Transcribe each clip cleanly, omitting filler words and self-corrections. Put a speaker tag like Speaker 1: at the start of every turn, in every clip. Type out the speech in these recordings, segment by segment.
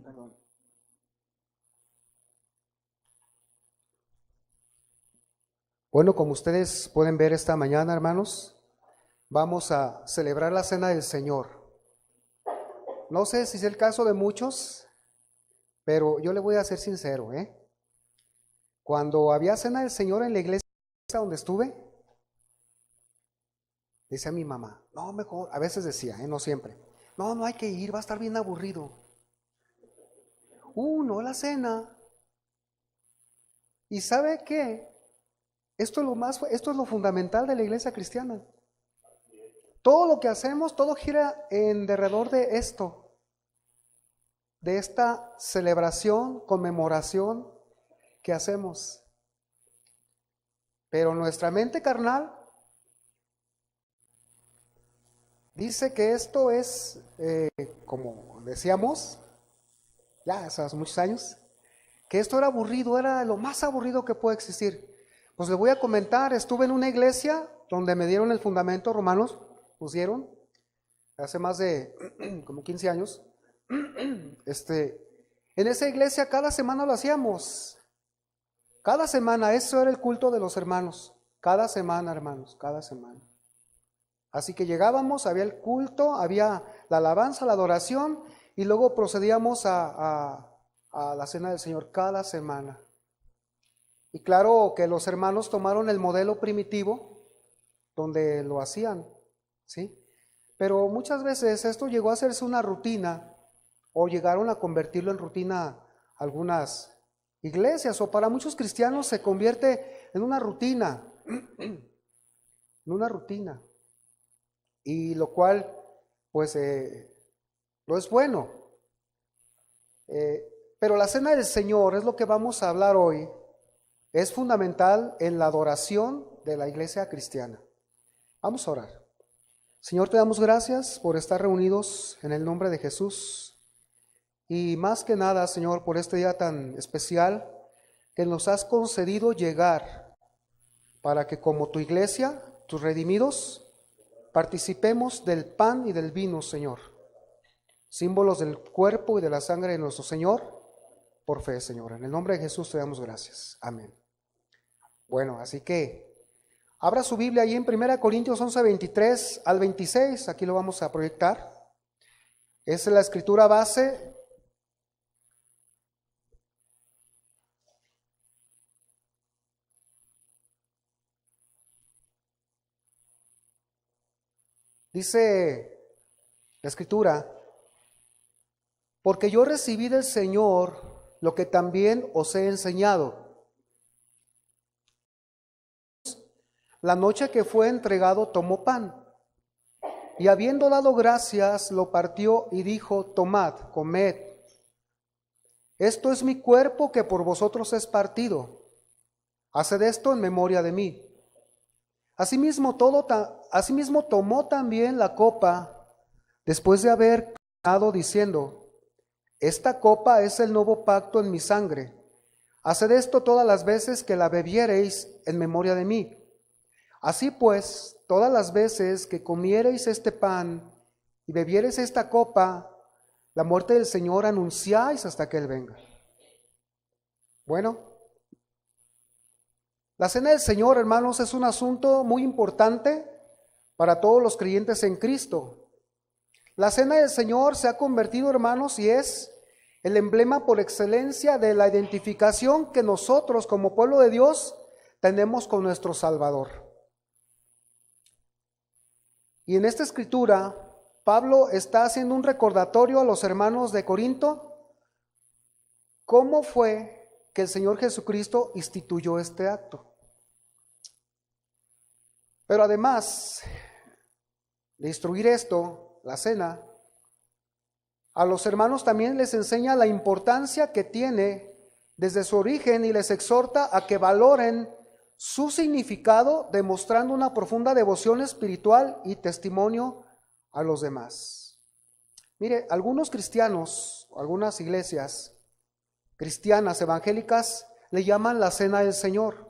Speaker 1: Perdón. Bueno, como ustedes pueden ver esta mañana, hermanos, vamos a celebrar la Cena del Señor. No sé si es el caso de muchos, pero yo le voy a ser sincero, Cuando había Cena del Señor en la iglesia donde estuve, decía mi mamá, no, mejor, a veces decía, no siempre, no, no hay que ir, va a estar bien aburrido. No, la cena. ¿Y sabe qué? Esto es lo fundamental de la iglesia cristiana. Todo lo que hacemos, todo gira en derredor de esto, de esta celebración, conmemoración que hacemos. Pero nuestra mente carnal dice que esto es, como decíamos, ya hace muchos años, que esto era aburrido, era lo más aburrido que puede existir. Pues les voy a comentar, estuve en una iglesia donde me dieron el fundamento, romanos pusieron, hace más de como 15 años. En esa iglesia cada semana lo hacíamos. Cada semana, eso era el culto de los hermanos. Cada semana, hermanos, cada semana. Así que llegábamos, había el culto, había la alabanza, la adoración, y luego procedíamos a la cena del Señor cada semana. Y claro que los hermanos tomaron el modelo primitivo donde lo hacían, ¿sí? Pero muchas veces esto llegó a hacerse una rutina, o llegaron a convertirlo en rutina algunas iglesias, o para muchos cristianos se convierte en una rutina, y lo cual pues no es bueno. Pero la cena del Señor es lo que vamos a hablar hoy, es fundamental en la adoración de la iglesia cristiana. Vamos a orar. Señor, te damos gracias por estar reunidos en el nombre de Jesús. Y más que nada, Señor, por este día tan especial que nos has concedido llegar para que como tu iglesia, tus redimidos, participemos del pan y del vino, Señor, símbolos del cuerpo y de la sangre de nuestro Señor, por fe, Señor. En el nombre de Jesús te damos gracias. Amén. Bueno, así que abra su Biblia ahí en 1 Corintios 11, 23 al 26, aquí lo vamos a proyectar. Esa es la escritura base. Dice la escritura, porque yo recibí del Señor lo que también os he enseñado. La noche que fue entregado tomó pan, y habiendo dado gracias, lo partió y dijo, tomad, comed. Esto es mi cuerpo que por vosotros es partido. Haced esto en memoria de mí. Asimismo tomó también la copa después de haber cenado, diciendo, esta copa es el nuevo pacto en mi sangre. Haced esto todas las veces que la bebiereis en memoria de mí. Así pues, todas las veces que comiereis este pan y bebiereis esta copa, la muerte del Señor anunciáis hasta que Él venga. Bueno, la cena del Señor, hermanos, es un asunto muy importante para todos los creyentes en Cristo. La cena del Señor se ha convertido, hermanos, y es el emblema por excelencia de la identificación que nosotros como pueblo de Dios tenemos con nuestro Salvador. Y en esta escritura, Pablo está haciendo un recordatorio a los hermanos de Corinto, cómo fue que el Señor Jesucristo instituyó este acto. Pero además de instruir esto, la cena, a los hermanos también les enseña la importancia que tiene desde su origen y les exhorta a que valoren su significado, demostrando una profunda devoción espiritual y testimonio a los demás. Mire, algunos cristianos, algunas iglesias cristianas evangélicas le llaman la cena del Señor.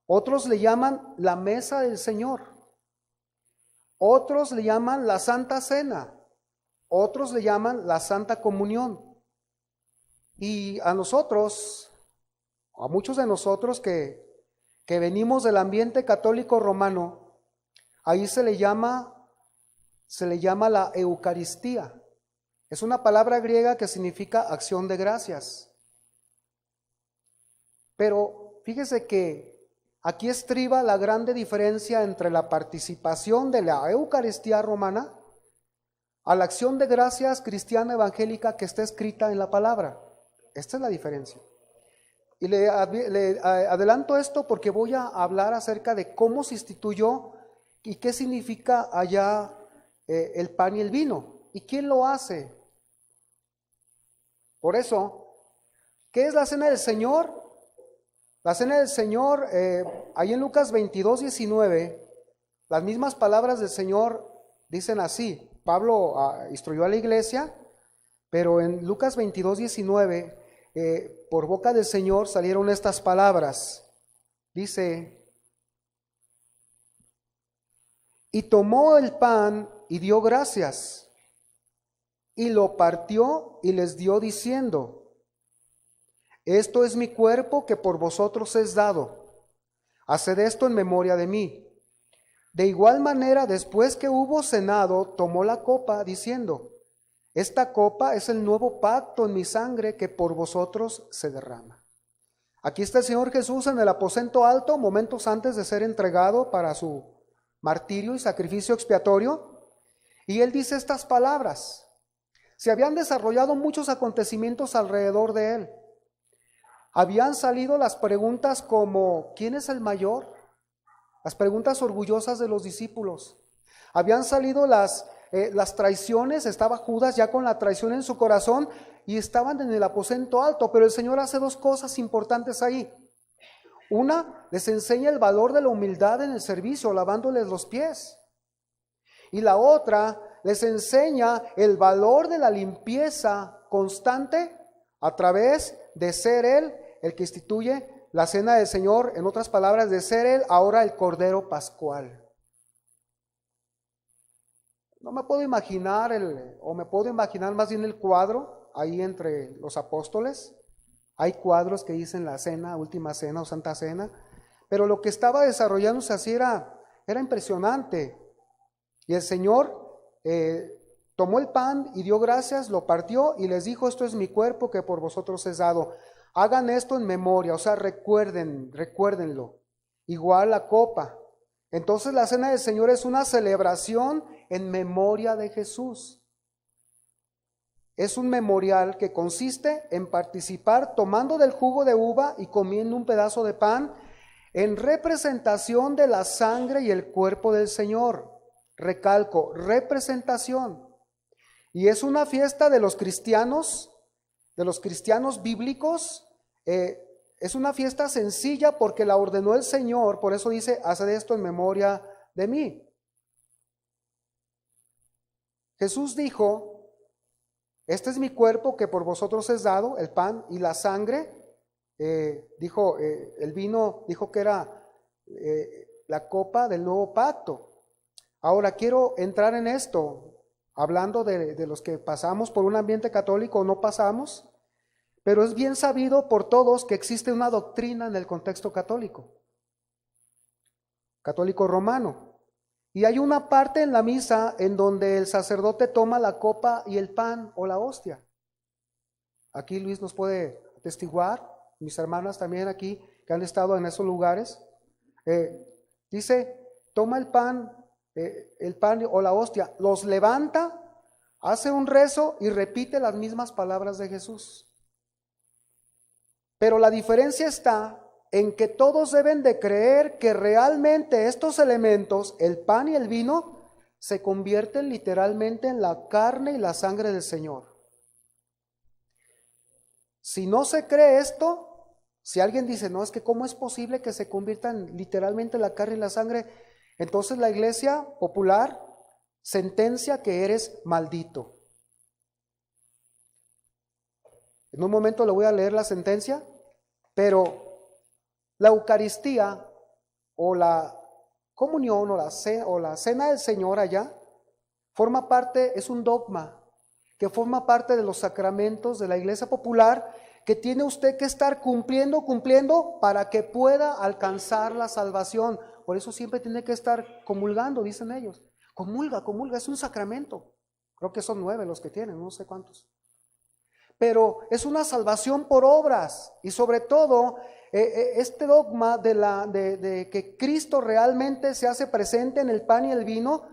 Speaker 1: Otros le llaman la mesa del Señor. Otros le llaman la Santa Cena, otros le llaman la Santa Comunión. Y a nosotros, a muchos de nosotros que venimos del ambiente católico romano, ahí se le llama la Eucaristía. Es una palabra griega que significa acción de gracias. Pero fíjese que aquí estriba la grande diferencia entre la participación de la Eucaristía romana a la acción de gracias cristiana evangélica que está escrita en la palabra. Esta es la diferencia. Y le adelanto esto porque voy a hablar acerca de cómo se instituyó y qué significa allá el pan y el vino. ¿Y quién lo hace? Por eso, ¿qué es la cena del Señor? La cena del Señor, ahí en Lucas 22:19, las mismas palabras del Señor dicen así. Pablo instruyó a la iglesia, pero en Lucas 22:19, por boca del Señor salieron estas palabras. Dice, y tomó el pan y dio gracias, y lo partió y les dio diciendo, esto es mi cuerpo que por vosotros es dado. Haced esto en memoria de mí. De igual manera, después que hubo cenado, tomó la copa diciendo, esta copa es el nuevo pacto en mi sangre que por vosotros se derrama. Aquí está el Señor Jesús en el aposento alto, momentos antes de ser entregado para su martirio y sacrificio expiatorio. Y Él dice estas palabras. Se habían desarrollado muchos acontecimientos alrededor de Él. Habían salido las preguntas como, ¿quién es el mayor? Las preguntas orgullosas de los discípulos. Habían salido las traiciones, estaba Judas ya con la traición en su corazón y estaban en el aposento alto, pero el Señor hace dos cosas importantes ahí. Una, les enseña el valor de la humildad en el servicio, lavándoles los pies. Y la otra, les enseña el valor de la limpieza constante a través de ser Él el que instituye la cena del Señor, en otras palabras, de ser Él ahora el Cordero Pascual. No me puedo imaginar me puedo imaginar más bien el cuadro ahí entre los apóstoles. Hay cuadros que dicen la cena, última cena o santa cena, pero lo que estaba desarrollándose así era impresionante. Y el Señor tomó el pan y dio gracias, lo partió y les dijo, esto es mi cuerpo que por vosotros es dado. Hagan esto en memoria, o sea, recuérdenlo. Igual la copa. Entonces la cena del Señor es una celebración en memoria de Jesús. Es un memorial que consiste en participar tomando del jugo de uva y comiendo un pedazo de pan en representación de la sangre y el cuerpo del Señor. Recalco, representación. Y es una fiesta de los cristianos bíblicos. Es una fiesta sencilla porque la ordenó el Señor, por eso dice, haced esto en memoria de mí. Jesús dijo, este es mi cuerpo que por vosotros es dado, el pan y la sangre. El vino dijo que era la copa del nuevo pacto. Ahora quiero entrar en esto, hablando de los que pasamos por un ambiente católico o no pasamos, pero es bien sabido por todos que existe una doctrina en el contexto católico romano. Y hay una parte en la misa en donde el sacerdote toma la copa y el pan o la hostia. Aquí Luis nos puede atestiguar, mis hermanas también aquí que han estado en esos lugares. Dice, toma el pan o la hostia, los levanta, hace un rezo y repite las mismas palabras de Jesús. Pero la diferencia está en que todos deben de creer que realmente estos elementos, el pan y el vino, se convierten literalmente en la carne y la sangre del Señor. Si no se cree esto, si alguien dice, no, es que cómo es posible que se conviertan literalmente en la carne y la sangre, entonces la iglesia popular sentencia que eres maldito. En un momento le voy a leer la sentencia, pero la Eucaristía o la comunión o la cena del Señor allá, forma parte, es un dogma que forma parte de los sacramentos de la Iglesia Popular, que tiene usted que estar cumpliendo para que pueda alcanzar la salvación. Por eso siempre tiene que estar comulgando, dicen ellos. Comulga, es un sacramento. Creo que son 9 los que tienen, no sé cuántos. Pero es una salvación por obras, y sobre todo este dogma de que Cristo realmente se hace presente en el pan y el vino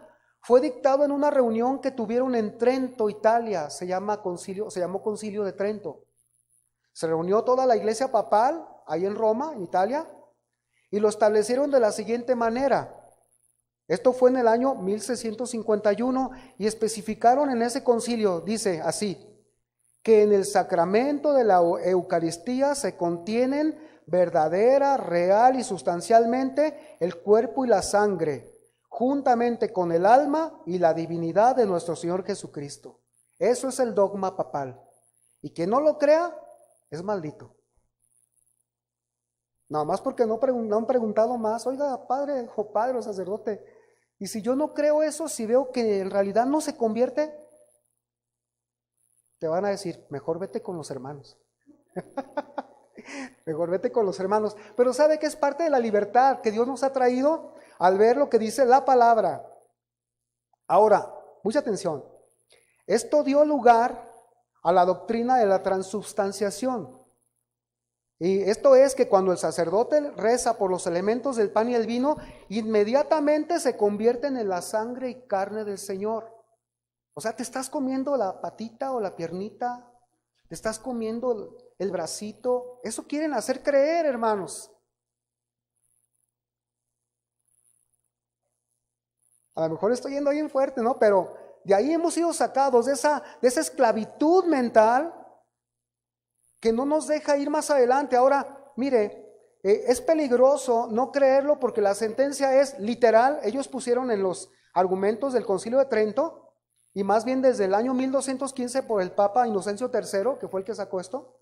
Speaker 1: fue dictado en una reunión que tuvieron en Trento, Italia. Se llamó Concilio de Trento. Se reunió toda la iglesia papal ahí en Roma, en Italia, y lo establecieron de la siguiente manera. Esto fue en el año 1651 y especificaron en ese concilio, dice así, que en el sacramento de la Eucaristía se contienen verdadera, real y sustancialmente el cuerpo y la sangre, juntamente con el alma y la divinidad de nuestro Señor Jesucristo. Eso es el dogma papal. Y quien no lo crea, es maldito. Nada más porque no han preguntado más. Oiga, padre o sacerdote, y si yo no creo eso, si veo que en realidad no se convierte, te van a decir, mejor vete con los hermanos. Mejor vete con los hermanos. Pero sabe que es parte de la libertad que Dios nos ha traído al ver lo que dice la palabra. Ahora, mucha atención. Esto dio lugar a la doctrina de la transubstanciación. Y esto es que cuando el sacerdote reza por los elementos del pan y el vino, inmediatamente se convierten en la sangre y carne del Señor. O sea, te estás comiendo la patita o la piernita, te estás comiendo el bracito. Eso quieren hacer creer, hermanos. A lo mejor estoy yendo bien fuerte, ¿no? Pero de ahí hemos sido sacados de esa esclavitud mental que no nos deja ir más adelante. Ahora, mire, es peligroso no creerlo porque la sentencia es literal. Ellos pusieron en los argumentos del Concilio de Trento, y más bien desde el año 1215 por el Papa Inocencio III, que fue el que sacó esto,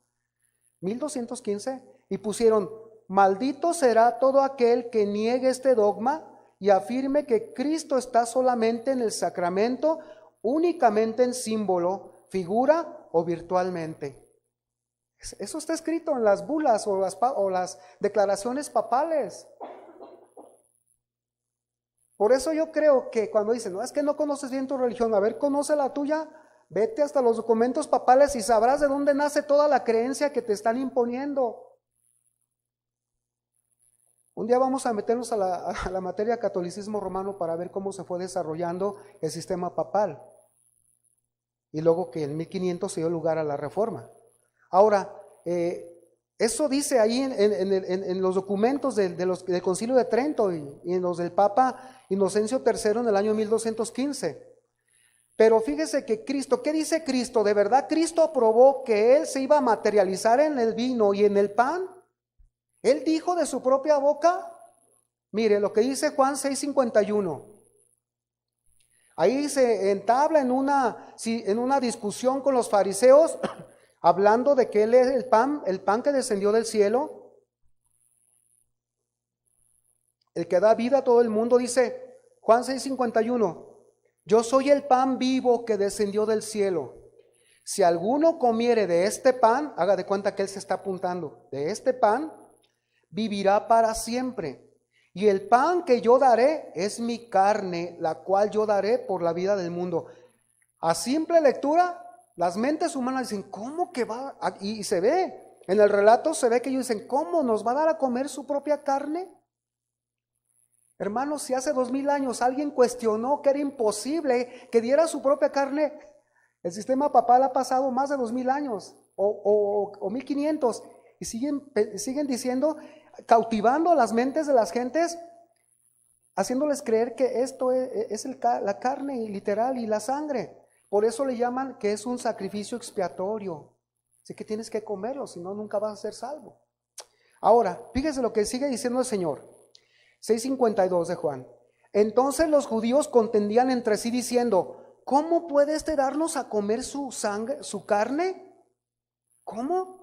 Speaker 1: 1215, y pusieron, maldito será todo aquel que niegue este dogma y afirme que Cristo está solamente en el sacramento, únicamente en símbolo, figura o virtualmente. Eso está escrito en las bulas o las declaraciones papales. Por eso yo creo que cuando dicen, no, es que no conoces bien tu religión, a ver, conoce la tuya, vete hasta los documentos papales y sabrás de dónde nace toda la creencia que te están imponiendo. Un día vamos a meternos a la materia catolicismo romano para ver cómo se fue desarrollando el sistema papal. Y luego que en 1500 se dio lugar a la reforma. Ahora, eso dice ahí en los documentos del Concilio de Trento y en los del Papa Inocencio III en el año 1215. Pero fíjese que Cristo, ¿qué dice Cristo? ¿De verdad Cristo aprobó que Él se iba a materializar en el vino y en el pan? Él dijo de su propia boca, mire lo que dice Juan 6:51. Ahí se entabla en una discusión con los fariseos, hablando de que Él es el pan que descendió del cielo, el que da vida a todo el mundo. Dice Juan 6:51, yo soy el pan vivo que descendió del cielo. Si alguno comiere de este pan, haga de cuenta que Él se está apuntando, de este pan, vivirá para siempre. Y el pan que yo daré es mi carne, la cual yo daré por la vida del mundo. A simple lectura, las mentes humanas dicen, ¿cómo que va? Y se ve, en el relato se ve que ellos dicen, ¿cómo nos va a dar a comer su propia carne? Hermanos, si hace 2000 años alguien cuestionó que era imposible que diera su propia carne, el sistema papal ha pasado más de 2000 años o 1500 y siguen diciendo, cautivando las mentes de las gentes, haciéndoles creer que esto es la carne literal y la sangre. Por eso le llaman que es un sacrificio expiatorio. Así que tienes que comerlo, si no, nunca vas a ser salvo. Ahora, fíjese lo que sigue diciendo el Señor. 6:52 de Juan. Entonces los judíos contendían entre sí diciendo, ¿cómo puede darnos a comer su sangre, su carne? ¿Cómo?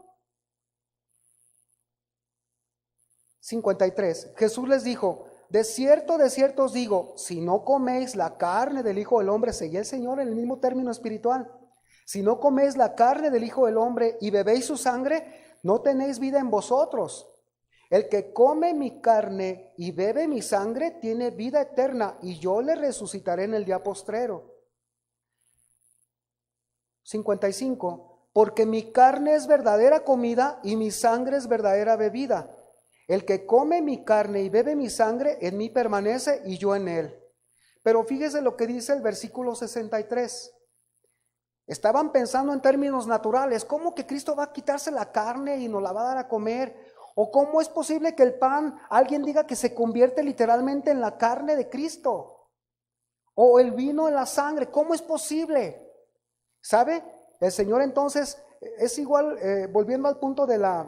Speaker 1: 53. Jesús les dijo, de cierto os digo, si no coméis la carne del Hijo del Hombre, seguía el Señor en el mismo término espiritual, si no coméis la carne del Hijo del Hombre y bebéis su sangre, no tenéis vida en vosotros. El que come mi carne y bebe mi sangre tiene vida eterna, y yo le resucitaré en el día postrero. 55. Porque mi carne es verdadera comida y mi sangre es verdadera bebida. El que come mi carne y bebe mi sangre, en mí permanece y yo en él. Pero fíjese lo que dice el versículo 63. Estaban pensando en términos naturales. ¿Cómo que Cristo va a quitarse la carne y nos la va a dar a comer? ¿O cómo es posible que el pan, alguien diga que se convierte literalmente en la carne de Cristo? ¿O el vino en la sangre? ¿Cómo es posible? ¿Sabe? El Señor entonces es igual, volviendo al punto de la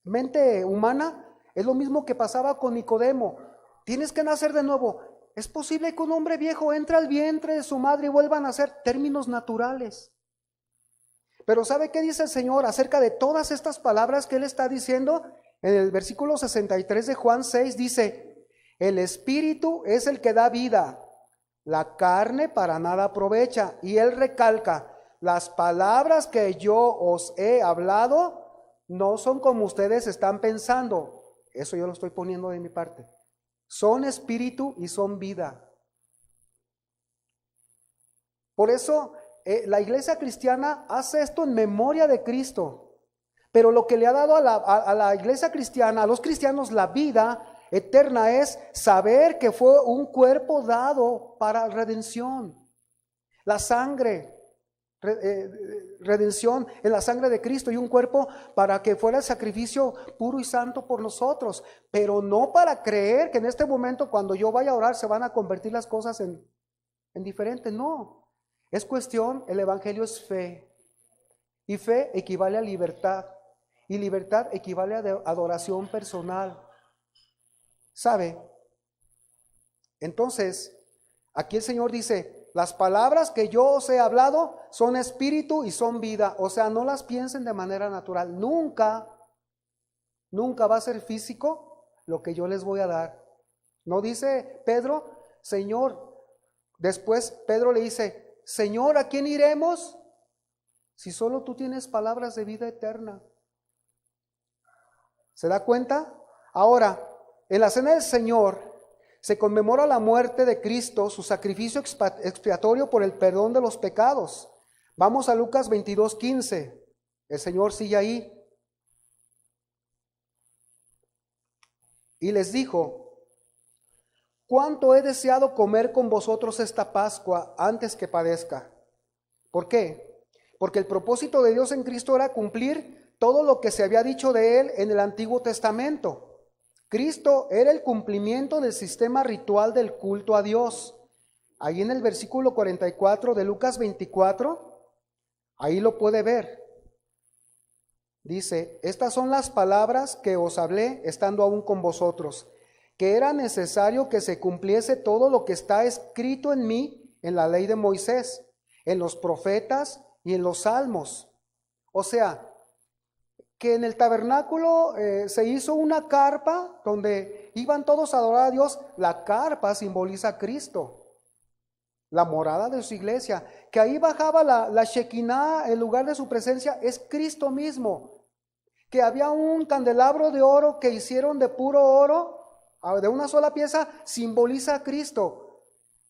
Speaker 1: mente humana, es lo mismo que pasaba con Nicodemo. Tienes que nacer de nuevo. ¿Es posible que un hombre viejo entre al vientre de su madre y vuelva a nacer? Términos naturales. Pero ¿sabe qué dice el Señor acerca de todas estas palabras que Él está diciendo? En el versículo 63 de Juan 6 dice, el Espíritu es el que da vida, la carne para nada aprovecha. Y Él recalca, las palabras que yo os he hablado no son como ustedes están pensando. Eso yo lo estoy poniendo de mi parte. Son espíritu y son vida. Por eso la iglesia cristiana hace esto en memoria de Cristo. Pero lo que le ha dado a la iglesia cristiana, a los cristianos, la vida eterna es saber que fue un cuerpo dado para redención. La sangre, redención en la sangre de Cristo, y un cuerpo para que fuera el sacrificio puro y santo por nosotros. Pero no para creer que en este momento cuando yo vaya a orar se van a convertir las cosas en diferente. No, es cuestión, el evangelio es fe. Y fe equivale a libertad. Y libertad equivale a adoración personal. ¿Sabe? Entonces, aquí el Señor dice, las palabras que yo os he hablado son espíritu y son vida. O sea, no las piensen de manera natural. Nunca va a ser físico lo que yo les voy a dar. No dice Pedro, Señor. Después Pedro le dice, Señor, ¿a quién iremos? Si solo tú tienes palabras de vida eterna. ¿Se da cuenta? Ahora, en la cena del Señor se conmemora la muerte de Cristo, su sacrificio expiatorio por el perdón de los pecados. Vamos a Lucas 22:15. El Señor sigue ahí. Y les dijo, cuánto he deseado comer con vosotros esta Pascua antes que padezca. ¿Por qué? Porque el propósito de Dios en Cristo era cumplir todo lo que se había dicho de Él en el Antiguo Testamento. Cristo era el cumplimiento del sistema ritual del culto a Dios. Ahí en el versículo 44 de Lucas 24, ahí lo puede ver. Dice, estas son las palabras que os hablé estando aún con vosotros, que era necesario que se cumpliese todo lo que está escrito en mí, en la ley de Moisés, en los profetas y en los salmos. O sea, que en el tabernáculo se hizo una carpa donde iban todos a adorar a Dios. La carpa simboliza a Cristo, la morada de su iglesia. Que ahí bajaba la Shekinah, el lugar de su presencia, es Cristo mismo. Que había un candelabro de oro que hicieron de puro oro, de una sola pieza, simboliza a Cristo.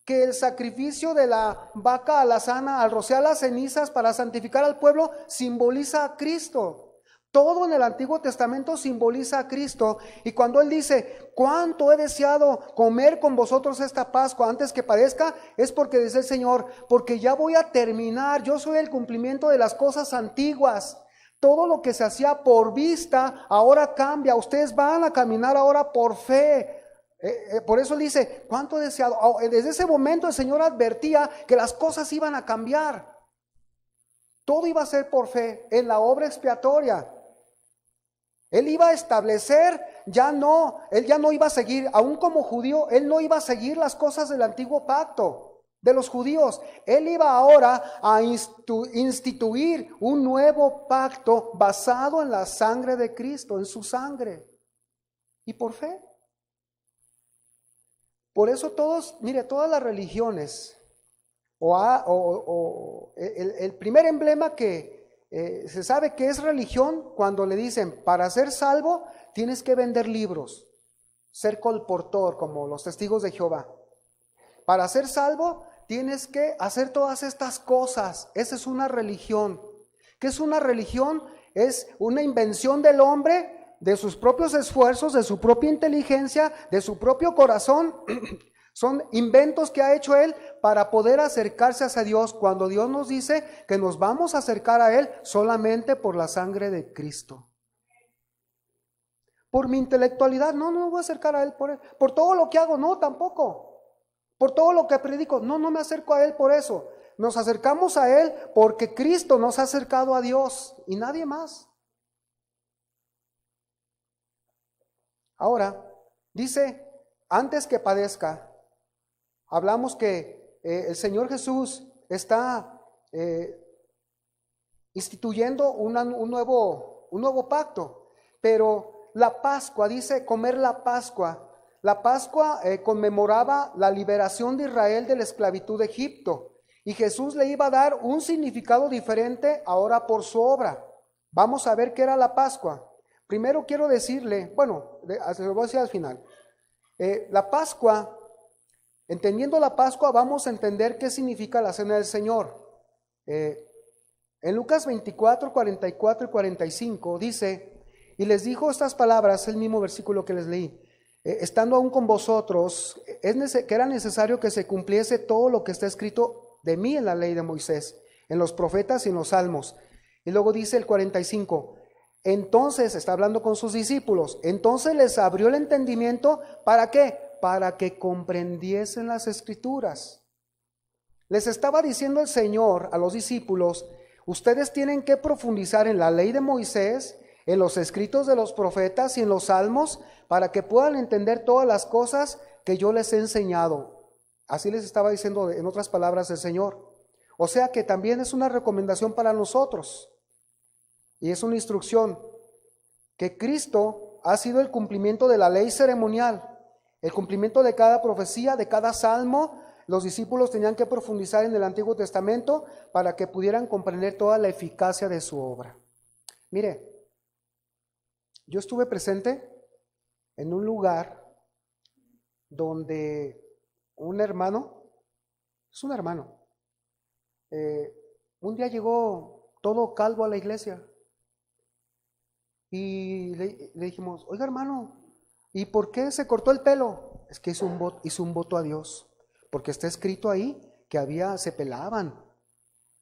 Speaker 1: Que el sacrificio de la vaca alazana al rociar las cenizas para santificar al pueblo simboliza a Cristo. Todo en el Antiguo Testamento simboliza a Cristo. Y cuando Él dice, cuánto he deseado comer con vosotros esta Pascua antes que padezca, es porque dice el Señor, porque ya voy a terminar, yo soy el cumplimiento de las cosas antiguas. Todo lo que se hacía por vista, ahora cambia. Ustedes van a caminar ahora por fe. Por eso Él dice, cuánto he deseado. Desde ese momento el Señor advertía que las cosas iban a cambiar. Todo iba a ser por fe en la obra expiatoria. Él iba a establecer, él ya no iba a seguir, aún como judío, él no iba a seguir las cosas del antiguo pacto de los judíos. Él iba ahora a instituir un nuevo pacto basado en la sangre de Cristo, en su sangre. Y por fe. Por eso mire, todas las religiones, el primer emblema que se sabe que es religión cuando le dicen, para ser salvo tienes que vender libros, ser colportor como los testigos de Jehová. Para ser salvo tienes que hacer todas estas cosas. Esa es una religión. ¿Qué es una religión? Es una invención del hombre, de sus propios esfuerzos, de su propia inteligencia, de su propio corazón. Son inventos que ha hecho él para poder acercarse hacia Dios, cuando Dios nos dice que nos vamos a acercar a Él solamente por la sangre de Cristo. Por mi intelectualidad, no me voy a acercar a Él por él. Por todo lo que hago, no, tampoco. Por todo lo que predico, no me acerco a Él por eso. Nos acercamos a Él porque Cristo nos ha acercado a Dios y nadie más. Ahora, dice, antes que padezca, hablamos que el Señor Jesús está instituyendo un nuevo pacto, pero la Pascua, dice comer la Pascua. La Pascua conmemoraba la liberación de Israel de la esclavitud de Egipto, y Jesús le iba a dar un significado diferente ahora por su obra. Vamos a ver qué era la Pascua. Primero quiero decirle, se lo voy a decir al final. La Pascua, entendiendo la Pascua, vamos a entender qué significa la Cena del Señor. En Lucas 24, 44 y 45 dice, y les dijo estas palabras, el mismo versículo que les leí, estando aún con vosotros, que era necesario que se cumpliese todo lo que está escrito de mí en la ley de Moisés, en los profetas y en los salmos. Y luego dice el 45, entonces, está hablando con sus discípulos, entonces les abrió el entendimiento, ¿para qué? Para que comprendiesen las Escrituras. Les estaba diciendo el Señor a los discípulos, ustedes tienen que profundizar en la ley de Moisés, en los escritos de los profetas y en los salmos, para que puedan entender todas las cosas que yo les he enseñado. Así les estaba diciendo en otras palabras el Señor. O sea que también es una recomendación para nosotros. Y es una instrucción que Cristo ha sido el cumplimiento de la ley ceremonial, el cumplimiento de cada profecía, de cada salmo. Los discípulos tenían que profundizar en el Antiguo Testamento para que pudieran comprender toda la eficacia de su obra. Mire, yo estuve presente en un lugar donde un hermano, un día llegó todo calvo a la iglesia. Y le dijimos, oiga hermano, ¿y por qué se cortó el pelo? Es que hizo un voto a Dios, porque está escrito ahí que se pelaban.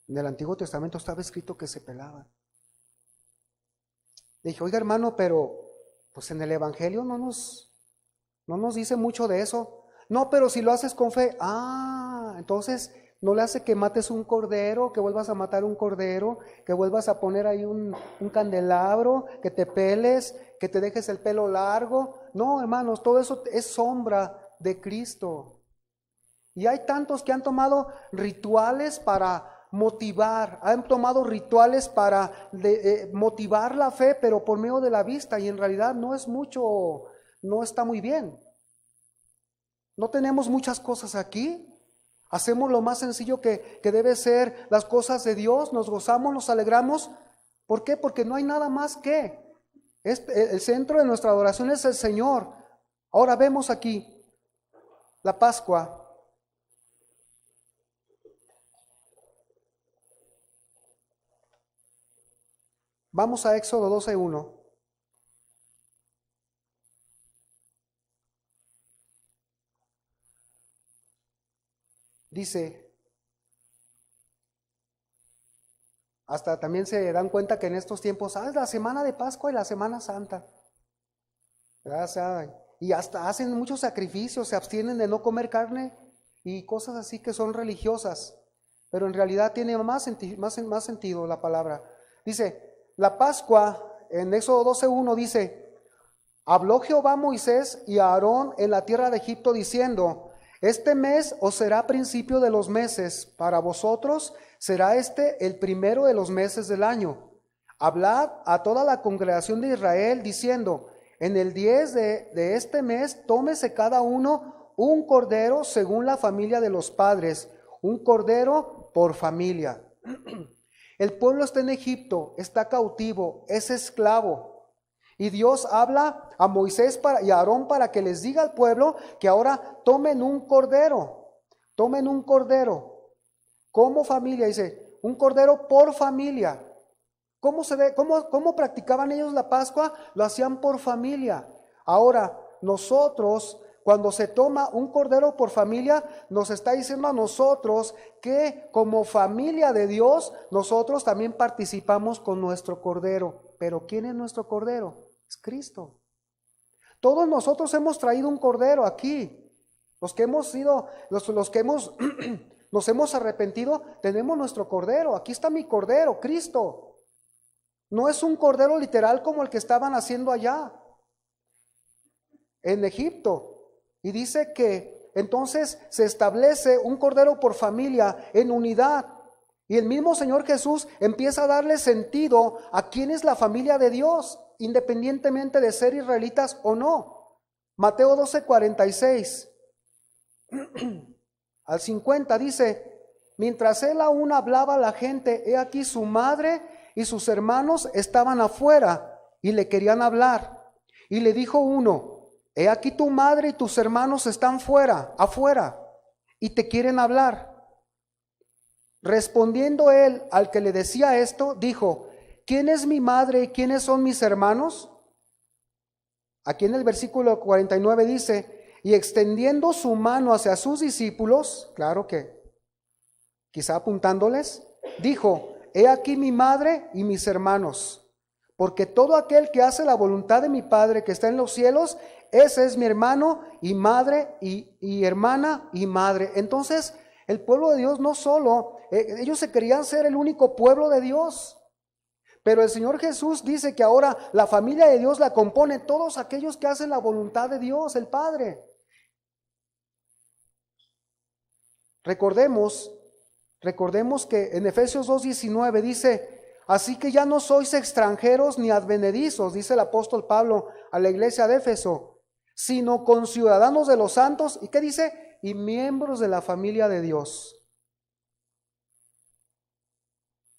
Speaker 1: En el Antiguo Testamento estaba escrito que se pelaban. Le dije, oiga hermano, pero pues en el Evangelio no nos dice mucho de eso. No, pero si lo haces con fe, entonces no le hace que mates un cordero, que vuelvas a matar un cordero, que vuelvas a poner ahí un candelabro, que te peles, que te dejes el pelo largo. No, hermanos, todo eso es sombra de Cristo. Y hay tantos que han tomado rituales para motivar, han tomado rituales para motivar la fe, pero por medio de la vista, y en realidad no es mucho, no está muy bien. No tenemos muchas cosas aquí. Hacemos lo más sencillo que debe ser las cosas de Dios, nos gozamos, nos alegramos. ¿Por qué? Porque no hay nada más que. El centro de nuestra adoración es el Señor. Ahora vemos aquí la Pascua. Vamos a Éxodo 12:1. Dice, hasta también se dan cuenta que en estos tiempos, es la semana de Pascua y la Semana Santa. Y hasta hacen muchos sacrificios, se abstienen de no comer carne y cosas así que son religiosas. Pero en realidad tiene más sentido la palabra. Dice, la Pascua, en Éxodo 12:1 dice, habló Jehová a Moisés y a Aarón en la tierra de Egipto diciendo, este mes os será principio de los meses, para vosotros será este el primero de los meses del año. Hablad a toda la congregación de Israel diciendo, en el 10 de este mes tómese cada uno un cordero según la familia de los padres, un cordero por familia. El pueblo está en Egipto, está cautivo, es esclavo. Y Dios habla a Moisés y a Aarón para que les diga al pueblo que ahora tomen un cordero. Tomen un cordero. Como familia, dice, un cordero por familia. ¿Cómo practicaban ellos la Pascua? Lo hacían por familia. Ahora, nosotros, cuando se toma un cordero por familia, nos está diciendo a nosotros que como familia de Dios, nosotros también participamos con nuestro cordero. Pero ¿quién es nuestro cordero? Es Cristo. Todos nosotros hemos traído un cordero aquí. Los que hemos sido, los que hemos nos hemos arrepentido, tenemos nuestro cordero. Aquí está mi cordero, Cristo. No es un cordero literal como el que estaban haciendo allá en Egipto. Y dice que entonces se establece un cordero por familia en unidad. Y el mismo Señor Jesús empieza a darle sentido a quién es la familia de Dios, independientemente de ser israelitas o no. Mateo 12:46 al 50 dice: mientras él aún hablaba a la gente, he aquí su madre y sus hermanos estaban afuera y le querían hablar. Y le dijo uno: he aquí tu madre y tus hermanos están afuera, y te quieren hablar. Respondiendo él al que le decía esto, dijo: ¿quién es mi madre y quiénes son mis hermanos? Aquí en el versículo 49 dice: y extendiendo su mano hacia sus discípulos, claro que quizá apuntándoles, dijo: he aquí mi madre y mis hermanos, porque todo aquel que hace la voluntad de mi Padre que está en los cielos, ese es mi hermano y madre y hermana y madre. Entonces, el pueblo de Dios no solo, ellos se creían ser el único pueblo de Dios, pero el Señor Jesús dice que ahora la familia de Dios la compone todos aquellos que hacen la voluntad de Dios, el Padre. Recordemos que en Efesios 2:19 dice: así que ya no sois extranjeros ni advenedizos, dice el apóstol Pablo a la iglesia de Éfeso, sino conciudadanos de los santos. ¿Y qué dice? Y miembros de la familia de Dios.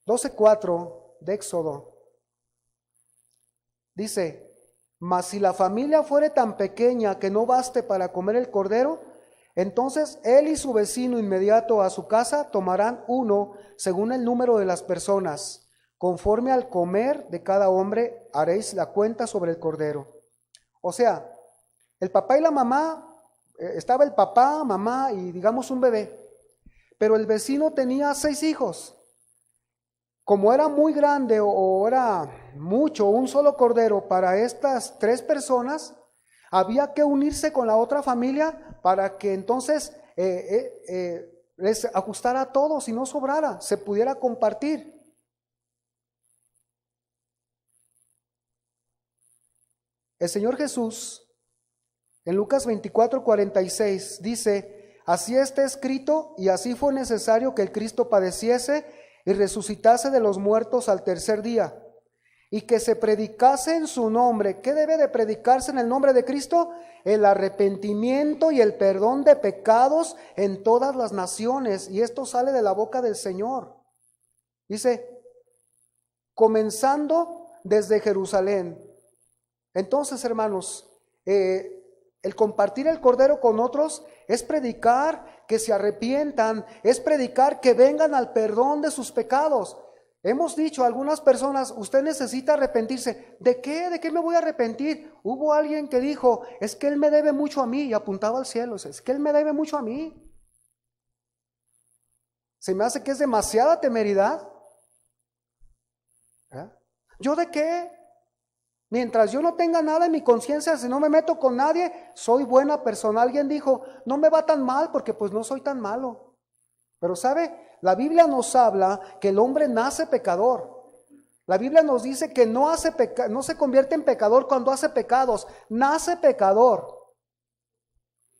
Speaker 1: 12:4 de Éxodo dice: mas si la familia fuere tan pequeña que no baste para comer el cordero, entonces él y su vecino inmediato a su casa tomarán uno según el número de las personas. Conforme al comer de cada hombre haréis la cuenta sobre el cordero. O sea, el papá y la mamá, estaba el papá, mamá y digamos un bebé, pero el vecino tenía 6 hijos. Como era muy grande o era mucho, un solo cordero para estas 3 personas, había que unirse con la otra familia para que entonces les ajustara a todos y no sobrara, se pudiera compartir. El Señor Jesús en Lucas 24:46 dice: así está escrito y así fue necesario que el Cristo padeciese y resucitase de los muertos al tercer día, y que se predicase en su nombre. ¿Qué debe de predicarse en el nombre de Cristo? El arrepentimiento y el perdón de pecados en todas las naciones. Y esto sale de la boca del Señor. Dice, comenzando desde Jerusalén. Entonces, hermanos, el compartir el cordero con otros es predicar que se arrepientan, es predicar que vengan al perdón de sus pecados. Hemos dicho a algunas personas: usted necesita arrepentirse. ¿De qué? ¿De qué me voy a arrepentir? Hubo alguien que dijo: es que él me debe mucho a mí, y apuntaba al cielo. Es que él me debe mucho a mí. Se me hace que es demasiada temeridad. ¿Yo de qué? Mientras yo no tenga nada en mi conciencia, si no me meto con nadie, soy buena persona. Alguien dijo: no me va tan mal porque pues no soy tan malo. Pero ¿sabe? La Biblia nos habla que el hombre nace pecador. La Biblia nos dice que no se convierte en pecador cuando hace pecados, nace pecador.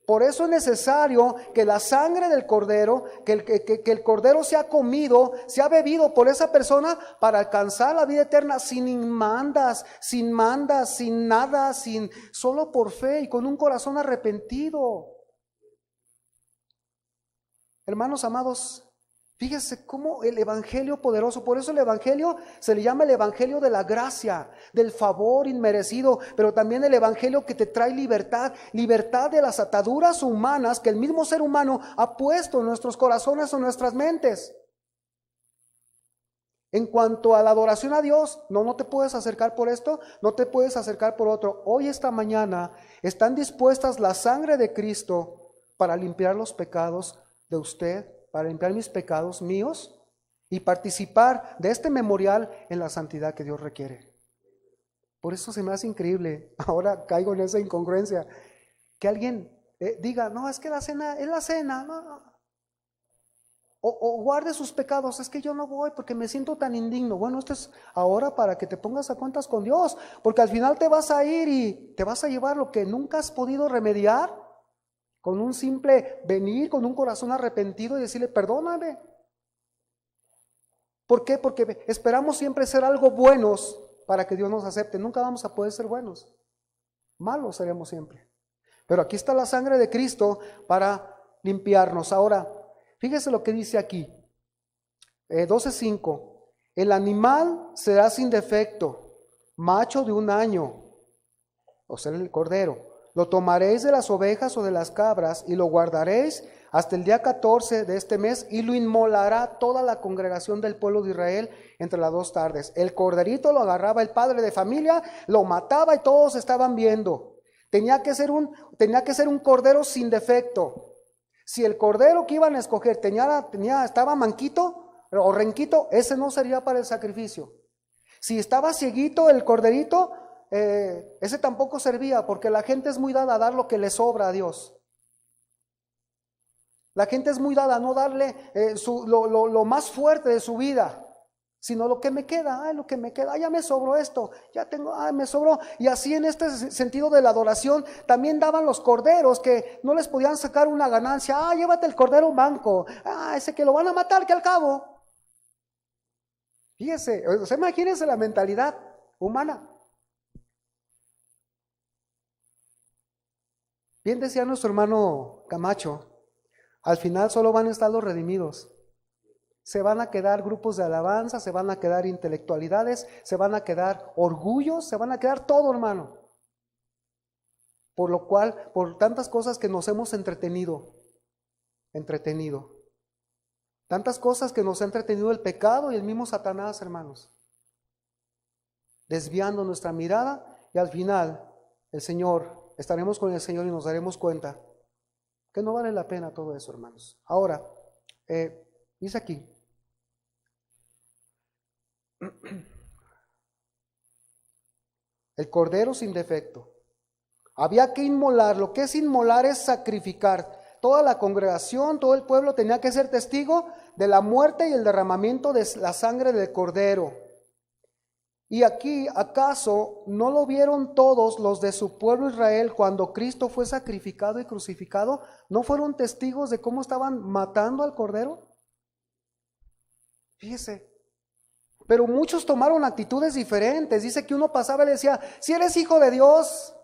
Speaker 1: Por eso es necesario que la sangre del cordero, que el cordero sea comido, sea bebido por esa persona para alcanzar la vida eterna sin mandas, sin nada, solo por fe y con un corazón arrepentido. Hermanos amados, fíjese cómo el evangelio poderoso, por eso el evangelio se le llama el evangelio de la gracia, del favor inmerecido, pero también el evangelio que te trae libertad, libertad de las ataduras humanas que el mismo ser humano ha puesto en nuestros corazones o en nuestras mentes. En cuanto a la adoración a Dios, no te puedes acercar por esto, no te puedes acercar por otro. Hoy, esta mañana, están dispuestas la sangre de Cristo para limpiar los pecados de usted, para limpiar mis pecados míos y participar de este memorial en la santidad que Dios requiere. Por eso se me hace increíble, ahora caigo en esa incongruencia, que alguien diga, no, es que la cena es la cena, no. O guarde sus pecados, es que yo no voy porque me siento tan indigno. Bueno, esto es ahora para que te pongas a cuentas con Dios, porque al final te vas a ir y te vas a llevar lo que nunca has podido remediar. Con un simple venir, con un corazón arrepentido y decirle, perdóname. ¿Por qué? Porque esperamos siempre ser algo buenos para que Dios nos acepte. Nunca vamos a poder ser buenos. Malos seremos siempre. Pero aquí está la sangre de Cristo para limpiarnos. Ahora, fíjese lo que dice aquí. 12:5. El animal será sin defecto, macho de 1 año, o sea, el cordero. Lo tomaréis de las ovejas o de las cabras y lo guardaréis hasta el día 14 de este mes y lo inmolará toda la congregación del pueblo de Israel entre las 2 tardes. El corderito lo agarraba el padre de familia, lo mataba y todos estaban viendo. Tenía que ser un cordero sin defecto. Si el cordero que iban a escoger estaba manquito o renquito, ese no sería para el sacrificio. Si estaba cieguito el corderito, ese tampoco servía, porque la gente es muy dada a dar lo que le sobra a Dios. La gente es muy dada a no darle lo más fuerte de su vida, sino lo que me queda, lo que me queda, ya me sobró esto, ya tengo, me sobró. Y así en este sentido de la adoración, también daban los corderos que no les podían sacar una ganancia. Llévate el cordero manco, ese que lo van a matar, que al cabo. Fíjese, imagínense la mentalidad humana. Bien decía nuestro hermano Camacho, al final solo van a estar los redimidos. Se van a quedar grupos de alabanza, se van a quedar intelectualidades, se van a quedar orgullos, se van a quedar todo, hermano. Por lo cual, por tantas cosas que nos hemos entretenido. Tantas cosas que nos ha entretenido el pecado y el mismo Satanás, hermanos. Desviando nuestra mirada y al final estaremos con el Señor y nos daremos cuenta que no vale la pena todo eso, hermanos. Ahora, dice aquí, el cordero sin defecto. Había que inmolar. Lo que es inmolar es sacrificar. Toda la congregación, todo el pueblo tenía que ser testigo de la muerte y el derramamiento de la sangre del cordero. Y aquí, ¿acaso no lo vieron todos los de su pueblo Israel cuando Cristo fue sacrificado y crucificado? ¿No fueron testigos de cómo estaban matando al cordero? Fíjese. Pero muchos tomaron actitudes diferentes. Dice que uno pasaba y le decía, si eres hijo de Dios.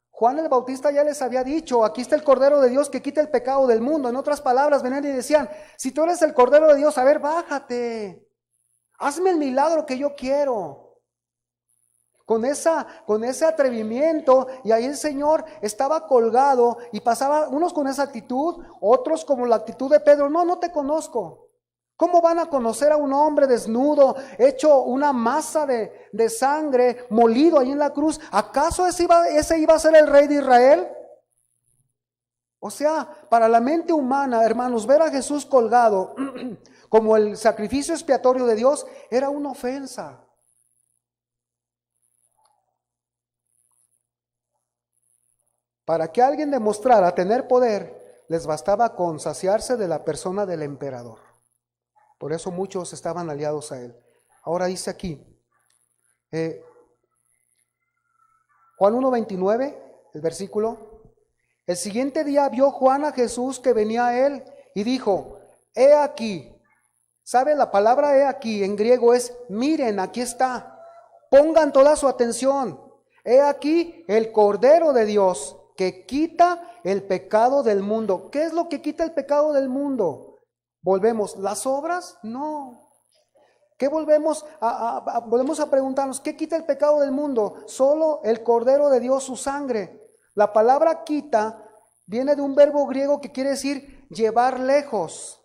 Speaker 1: Juan el Bautista ya les había dicho, aquí está el Cordero de Dios que quita el pecado del mundo. En otras palabras, venían y decían, si tú eres el Cordero de Dios, a ver, bájate. Hazme el milagro que yo quiero. Con ese atrevimiento, y ahí el Señor estaba colgado y pasaba unos con esa actitud, otros como la actitud de Pedro, no te conozco. ¿Cómo van a conocer a un hombre desnudo, hecho una masa de sangre, molido ahí en la cruz? ¿Acaso ese iba a ser el rey de Israel? O sea, para la mente humana, hermanos, ver a Jesús colgado como el sacrificio expiatorio de Dios era una ofensa. Para que alguien demostrara tener poder, les bastaba con saciarse de la persona del emperador. Por eso muchos estaban aliados a él. Ahora dice aquí, Juan 1:29, el versículo. El siguiente día vio Juan a Jesús que venía a él y dijo, he aquí. ¿Sabe? La palabra he aquí en griego es miren, aquí está. Pongan toda su atención. He aquí el Cordero de Dios que quita el pecado del mundo. ¿Qué es lo que quita el pecado del mundo? Volvemos, ¿las obras? No. ¿Qué volvemos a preguntarnos? ¿Qué quita el pecado del mundo? Solo el Cordero de Dios, su sangre. La palabra quita viene de un verbo griego que quiere decir llevar lejos.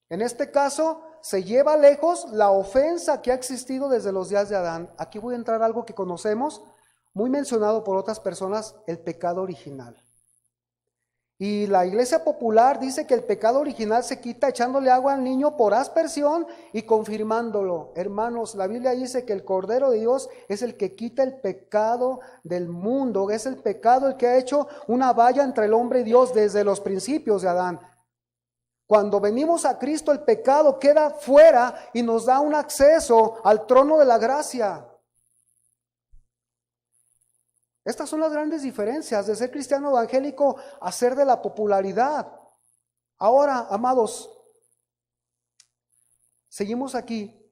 Speaker 1: En este caso, se lleva lejos la ofensa que ha existido desde los días de Adán. Aquí voy a entrar a algo que conocemos, muy mencionado por otras personas, el pecado original. Y la iglesia popular dice que el pecado original se quita echándole agua al niño por aspersión y confirmándolo. Hermanos, la Biblia dice que el Cordero de Dios es el que quita el pecado del mundo. Es el pecado el que ha hecho una valla entre el hombre y Dios desde los principios de Adán. Cuando venimos a Cristo, el pecado queda fuera y nos da un acceso al trono de la gracia. Estas son las grandes diferencias de ser cristiano evangélico a ser de la popularidad. Ahora, amados, seguimos aquí.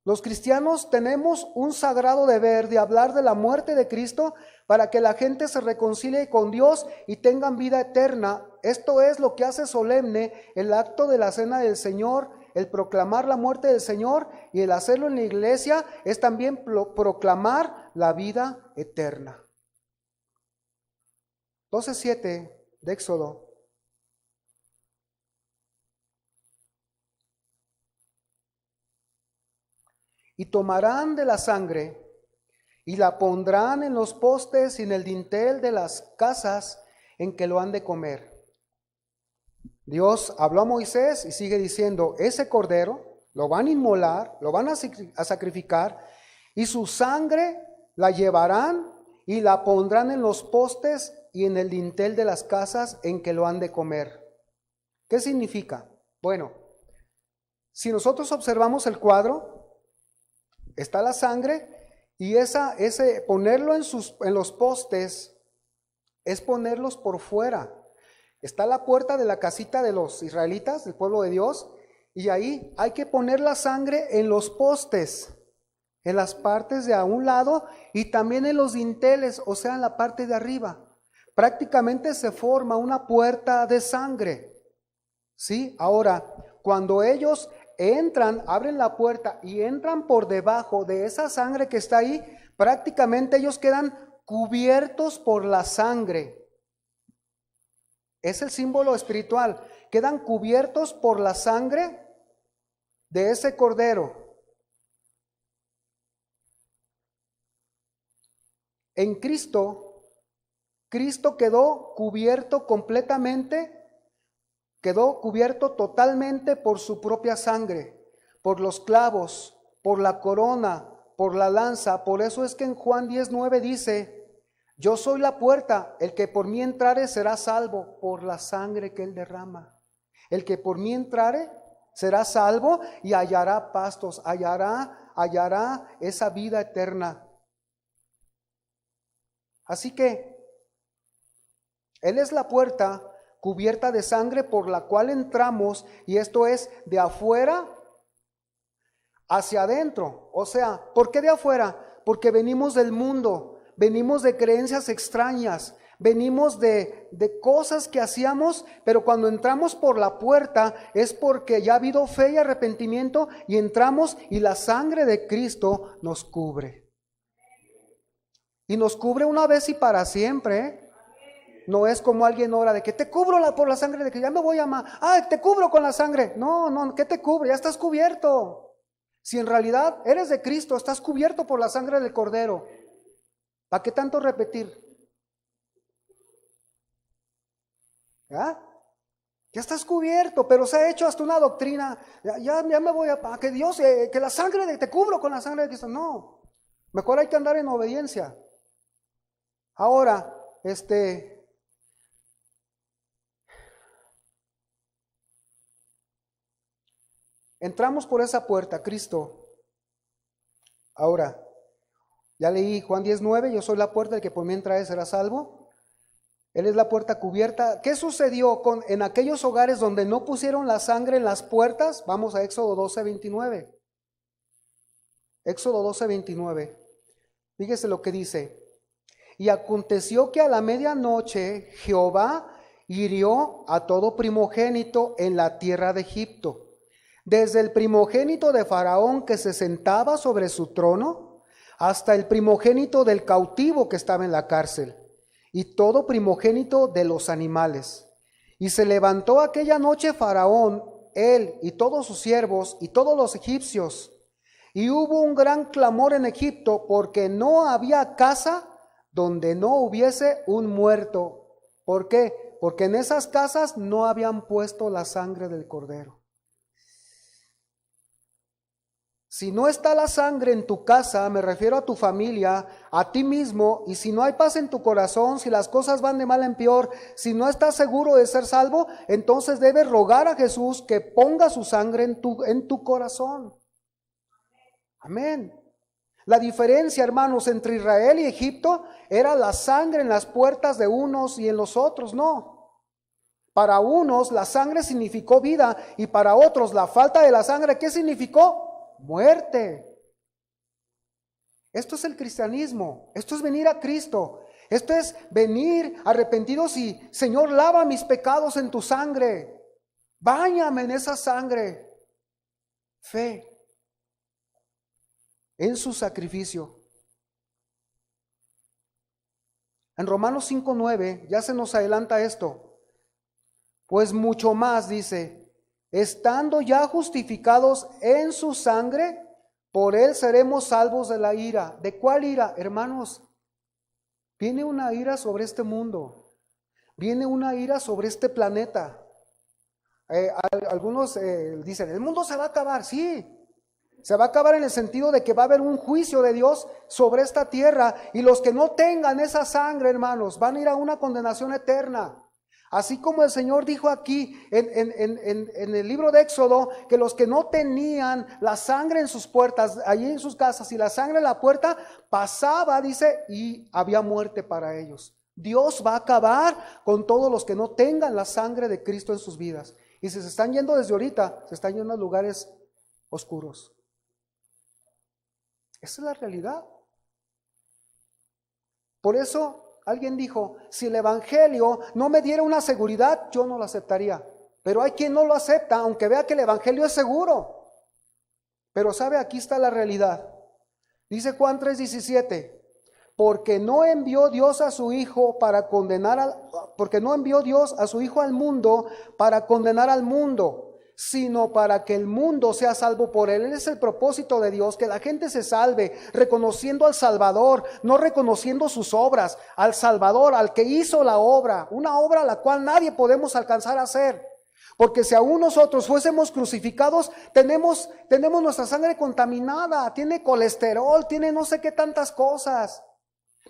Speaker 1: Los cristianos tenemos un sagrado deber de hablar de la muerte de Cristo para que la gente se reconcilie con Dios y tengan vida eterna. Esto es lo que hace solemne el acto de la Cena del Señor. El proclamar la muerte del Señor y el hacerlo en la iglesia es también proclamar la vida eterna. 12:7 de Éxodo. Y tomarán de la sangre y la pondrán en los postes y en el dintel de las casas en que lo han de comer. Dios habló a Moisés y sigue diciendo, ese cordero lo van a inmolar, lo van a sacrificar y su sangre la llevarán y la pondrán en los postes y en el dintel de las casas en que lo han de comer. ¿Qué significa? Bueno, si nosotros observamos el cuadro, está la sangre y ese ponerlo en los postes es ponerlos por fuera. Está la puerta de la casita de los israelitas, del pueblo de Dios, y ahí hay que poner la sangre en los postes, en las partes de a un lado y también en los dinteles, o sea, en la parte de arriba. Prácticamente se forma una puerta de sangre. ¿Sí? Ahora, cuando ellos entran, abren la puerta y entran por debajo de esa sangre que está ahí, prácticamente ellos quedan cubiertos por la sangre. Es el símbolo espiritual. Quedan cubiertos por la sangre de ese cordero. En Cristo, Cristo quedó cubierto completamente, quedó cubierto totalmente por su propia sangre, por los clavos, por la corona, por la lanza. Por eso es que en Juan 10:9 dice, yo soy la puerta, el que por mí entrare será salvo por la sangre que él derrama. El que por mí entrare será salvo y hallará pastos, hallará esa vida eterna. Así que Él es la puerta cubierta de sangre por la cual entramos, y esto es de afuera hacia adentro. O sea, ¿por qué de afuera? Porque venimos del mundo. Venimos de creencias extrañas, venimos de cosas que hacíamos, pero cuando entramos por la puerta es porque ya ha habido fe y arrepentimiento y entramos y la sangre de Cristo nos cubre. Y nos cubre una vez y para siempre, ¿eh? No es como alguien ora de que te cubro por la sangre de que ya me voy a amar. Te cubro con la sangre. No, ¿qué te cubre? Ya estás cubierto. Si en realidad eres de Cristo, estás cubierto por la sangre del Cordero. ¿Para qué tanto repetir? ¿Ya? Ya estás cubierto, pero se ha hecho hasta una doctrina. Ya me voy a que Dios, que la sangre te cubro con la sangre de Cristo. No, mejor hay que andar en obediencia. Ahora, entramos por esa puerta, Cristo. Ahora, ya leí Juan 10:9, yo soy la puerta, el que por mí entra será salvo. Él es la puerta cubierta. ¿Qué sucedió en aquellos hogares donde no pusieron la sangre en las puertas? Vamos a Éxodo 12:29. Éxodo 12:29. Fíjese lo que dice. Y aconteció que a la medianoche Jehová hirió a todo primogénito en la tierra de Egipto, desde el primogénito de Faraón que se sentaba sobre su trono, hasta el primogénito del cautivo que estaba en la cárcel, y todo primogénito de los animales. Y se levantó aquella noche Faraón, él y todos sus siervos y todos los egipcios, y hubo un gran clamor en Egipto, porque no había casa donde no hubiese un muerto. ¿Por qué? Porque en esas casas no habían puesto la sangre del cordero. Si no está la sangre en tu casa, me refiero a tu familia, a ti mismo, y si no hay paz en tu corazón, si las cosas van de mal en peor, si no estás seguro de ser salvo, entonces debes rogar a Jesús que ponga su sangre en tu corazón. Amén. La diferencia, hermanos, entre Israel y Egipto era la sangre en las puertas de unos y en los otros no. Para unos la sangre significó vida y para otros la falta de la sangre, ¿qué significó? Muerte. Esto es el cristianismo, esto es venir a Cristo, esto es venir arrepentidos y Señor, lava mis pecados en tu sangre, báñame en esa sangre. Fe en su sacrificio. En Romanos 5:9 ya se nos adelanta esto. Pues mucho más dice, estando ya justificados en su sangre, por él seremos salvos de la ira. ¿De cuál ira, hermanos? Viene una ira sobre este mundo. Viene una ira sobre este planeta. Algunos dicen, el mundo se va a acabar. Sí, se va a acabar en el sentido de que va a haber un juicio de Dios sobre esta tierra y los que no tengan esa sangre, hermanos, van a ir a una condenación eterna. Así como el Señor dijo aquí en el libro de Éxodo que los que no tenían la sangre en sus puertas, allí en sus casas y la sangre en la puerta, pasaba, dice, y había muerte para ellos. Dios va a acabar con todos los que no tengan la sangre de Cristo en sus vidas. Y si se están yendo desde ahorita, se están yendo a lugares oscuros. Esa es la realidad. Por eso alguien dijo, si el evangelio no me diera una seguridad, yo no lo aceptaría. Pero hay quien no lo acepta, aunque vea que el evangelio es seguro. Pero sabe, aquí está la realidad. Dice Juan 3:17, porque no envió Dios a su Hijo para condenar porque no envió Dios a su Hijo al mundo para condenar al mundo, sino para que el mundo sea salvo por él. Ese es el propósito de Dios, que la gente se salve, reconociendo al Salvador, no reconociendo sus obras, al Salvador, al que hizo la obra, una obra a la cual nadie podemos alcanzar a hacer. Porque si aún nosotros fuésemos crucificados, tenemos nuestra sangre contaminada, tiene colesterol, tiene no sé qué tantas cosas.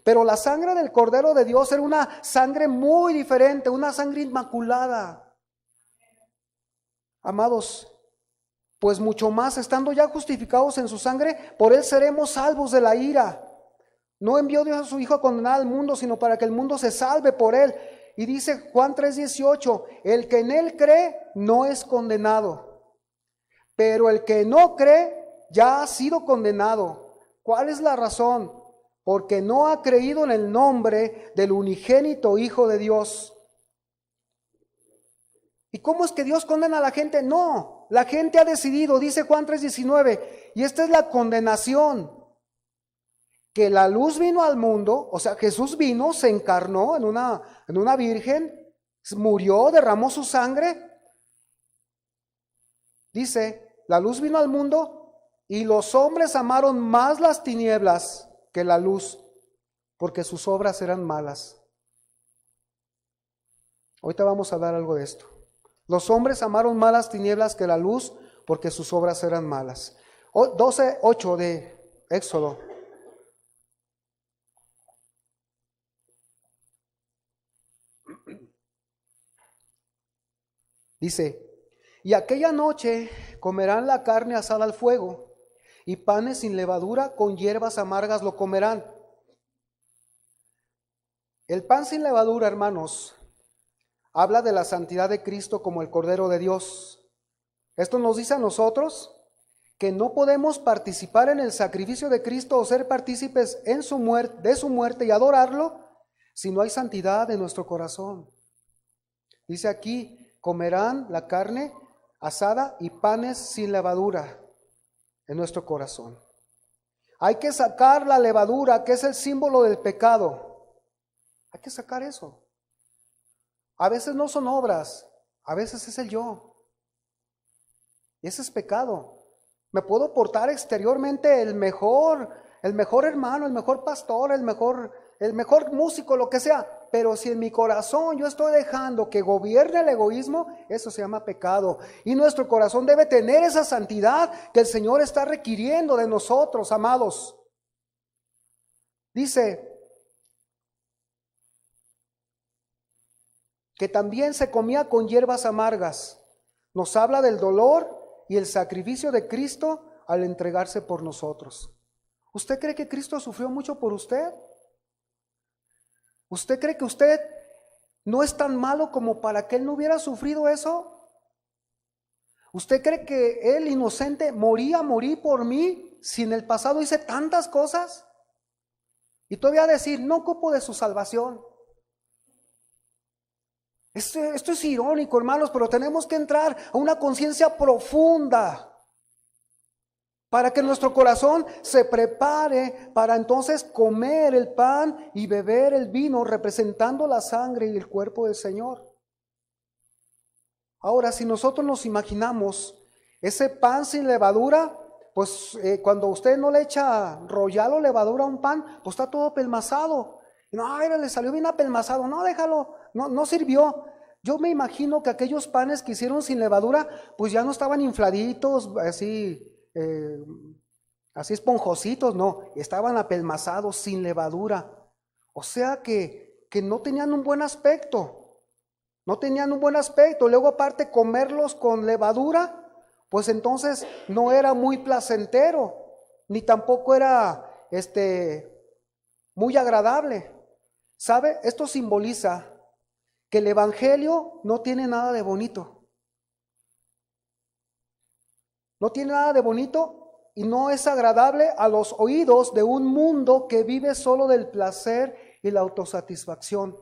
Speaker 1: Pero la sangre del Cordero de Dios era una sangre muy diferente, una sangre inmaculada. Amados, pues mucho más, estando ya justificados en su sangre, por él seremos salvos de la ira. No envió Dios a su Hijo a condenar al mundo, sino para que el mundo se salve por él. Y dice Juan 3:18, el que en él cree no es condenado, pero el que no cree ya ha sido condenado. ¿Cuál es la razón? Porque no ha creído en el nombre del unigénito Hijo de Dios. ¿Y cómo es que Dios condena a la gente? No, la gente ha decidido, dice Juan 3:19, y esta es la condenación, que la luz vino al mundo, o sea, Jesús vino, se encarnó en una virgen, murió, derramó su sangre. Dice, la luz vino al mundo y los hombres amaron más las tinieblas que la luz, porque sus obras eran malas. Ahorita vamos a hablar algo de esto. Los hombres amaron más las tinieblas que la luz, porque sus obras eran malas. 12:8 de Éxodo. Dice, y aquella noche comerán la carne asada al fuego, y panes sin levadura con hierbas amargas lo comerán. El pan sin levadura, hermanos, habla de la santidad de Cristo como el Cordero de Dios. Esto nos dice a nosotros que no podemos participar en el sacrificio de Cristo o ser partícipes en de su muerte y adorarlo si no hay santidad en nuestro corazón. Dice aquí, comerán la carne asada y panes sin levadura en nuestro corazón. Hay que sacar la levadura, que es el símbolo del pecado. Hay que sacar eso. A veces no son obras, a veces es el yo. Y ese es pecado. Me puedo portar exteriormente el mejor hermano, el mejor pastor, el mejor músico, lo que sea. Pero si en mi corazón yo estoy dejando que gobierne el egoísmo, eso se llama pecado. Y nuestro corazón debe tener esa santidad que el Señor está requiriendo de nosotros, amados. Dice que también se comía con hierbas amargas. Nos habla del dolor y el sacrificio de Cristo al entregarse por nosotros. ¿Usted cree que Cristo sufrió mucho por usted? ¿Usted cree que usted no es tan malo como para que Él no hubiera sufrido eso? ¿Usted cree que Él, inocente, morí por mí si en el pasado hice tantas cosas? Y todavía decir, no ocupo de su salvación. Esto es irónico, hermanos, pero tenemos que entrar a una conciencia profunda para que nuestro corazón se prepare para entonces comer el pan y beber el vino, representando la sangre y el cuerpo del Señor. Ahora, si nosotros nos imaginamos ese pan sin levadura, pues cuando usted no le echa royal o levadura a un pan, pues está todo apelmazado. No, le salió bien apelmazado. No, déjalo, no sirvió. Yo me imagino que aquellos panes que hicieron sin levadura, pues ya no estaban infladitos, así esponjositos, no, estaban apelmazados, sin levadura. O sea que no tenían un buen aspecto. No tenían un buen aspecto. Luego aparte comerlos con levadura, pues entonces no era muy placentero, ni tampoco era muy agradable. ¿Sabe? Esto simboliza que el evangelio no tiene nada de bonito. No tiene nada de bonito y no es agradable a los oídos de un mundo que vive solo del placer y la autosatisfacción.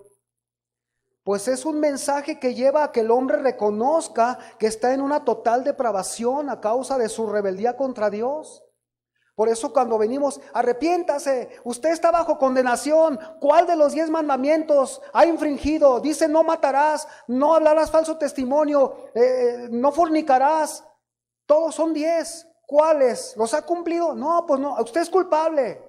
Speaker 1: Pues es un mensaje que lleva a que el hombre reconozca que está en una total depravación a causa de su rebeldía contra Dios. Por eso cuando venimos, arrepiéntase, usted está bajo condenación. ¿Cuál de los 10 mandamientos ha infringido? Dice, no matarás, no hablarás falso testimonio, no fornicarás. Todos son 10. ¿Cuáles? ¿Los ha cumplido? No, pues no, usted es culpable.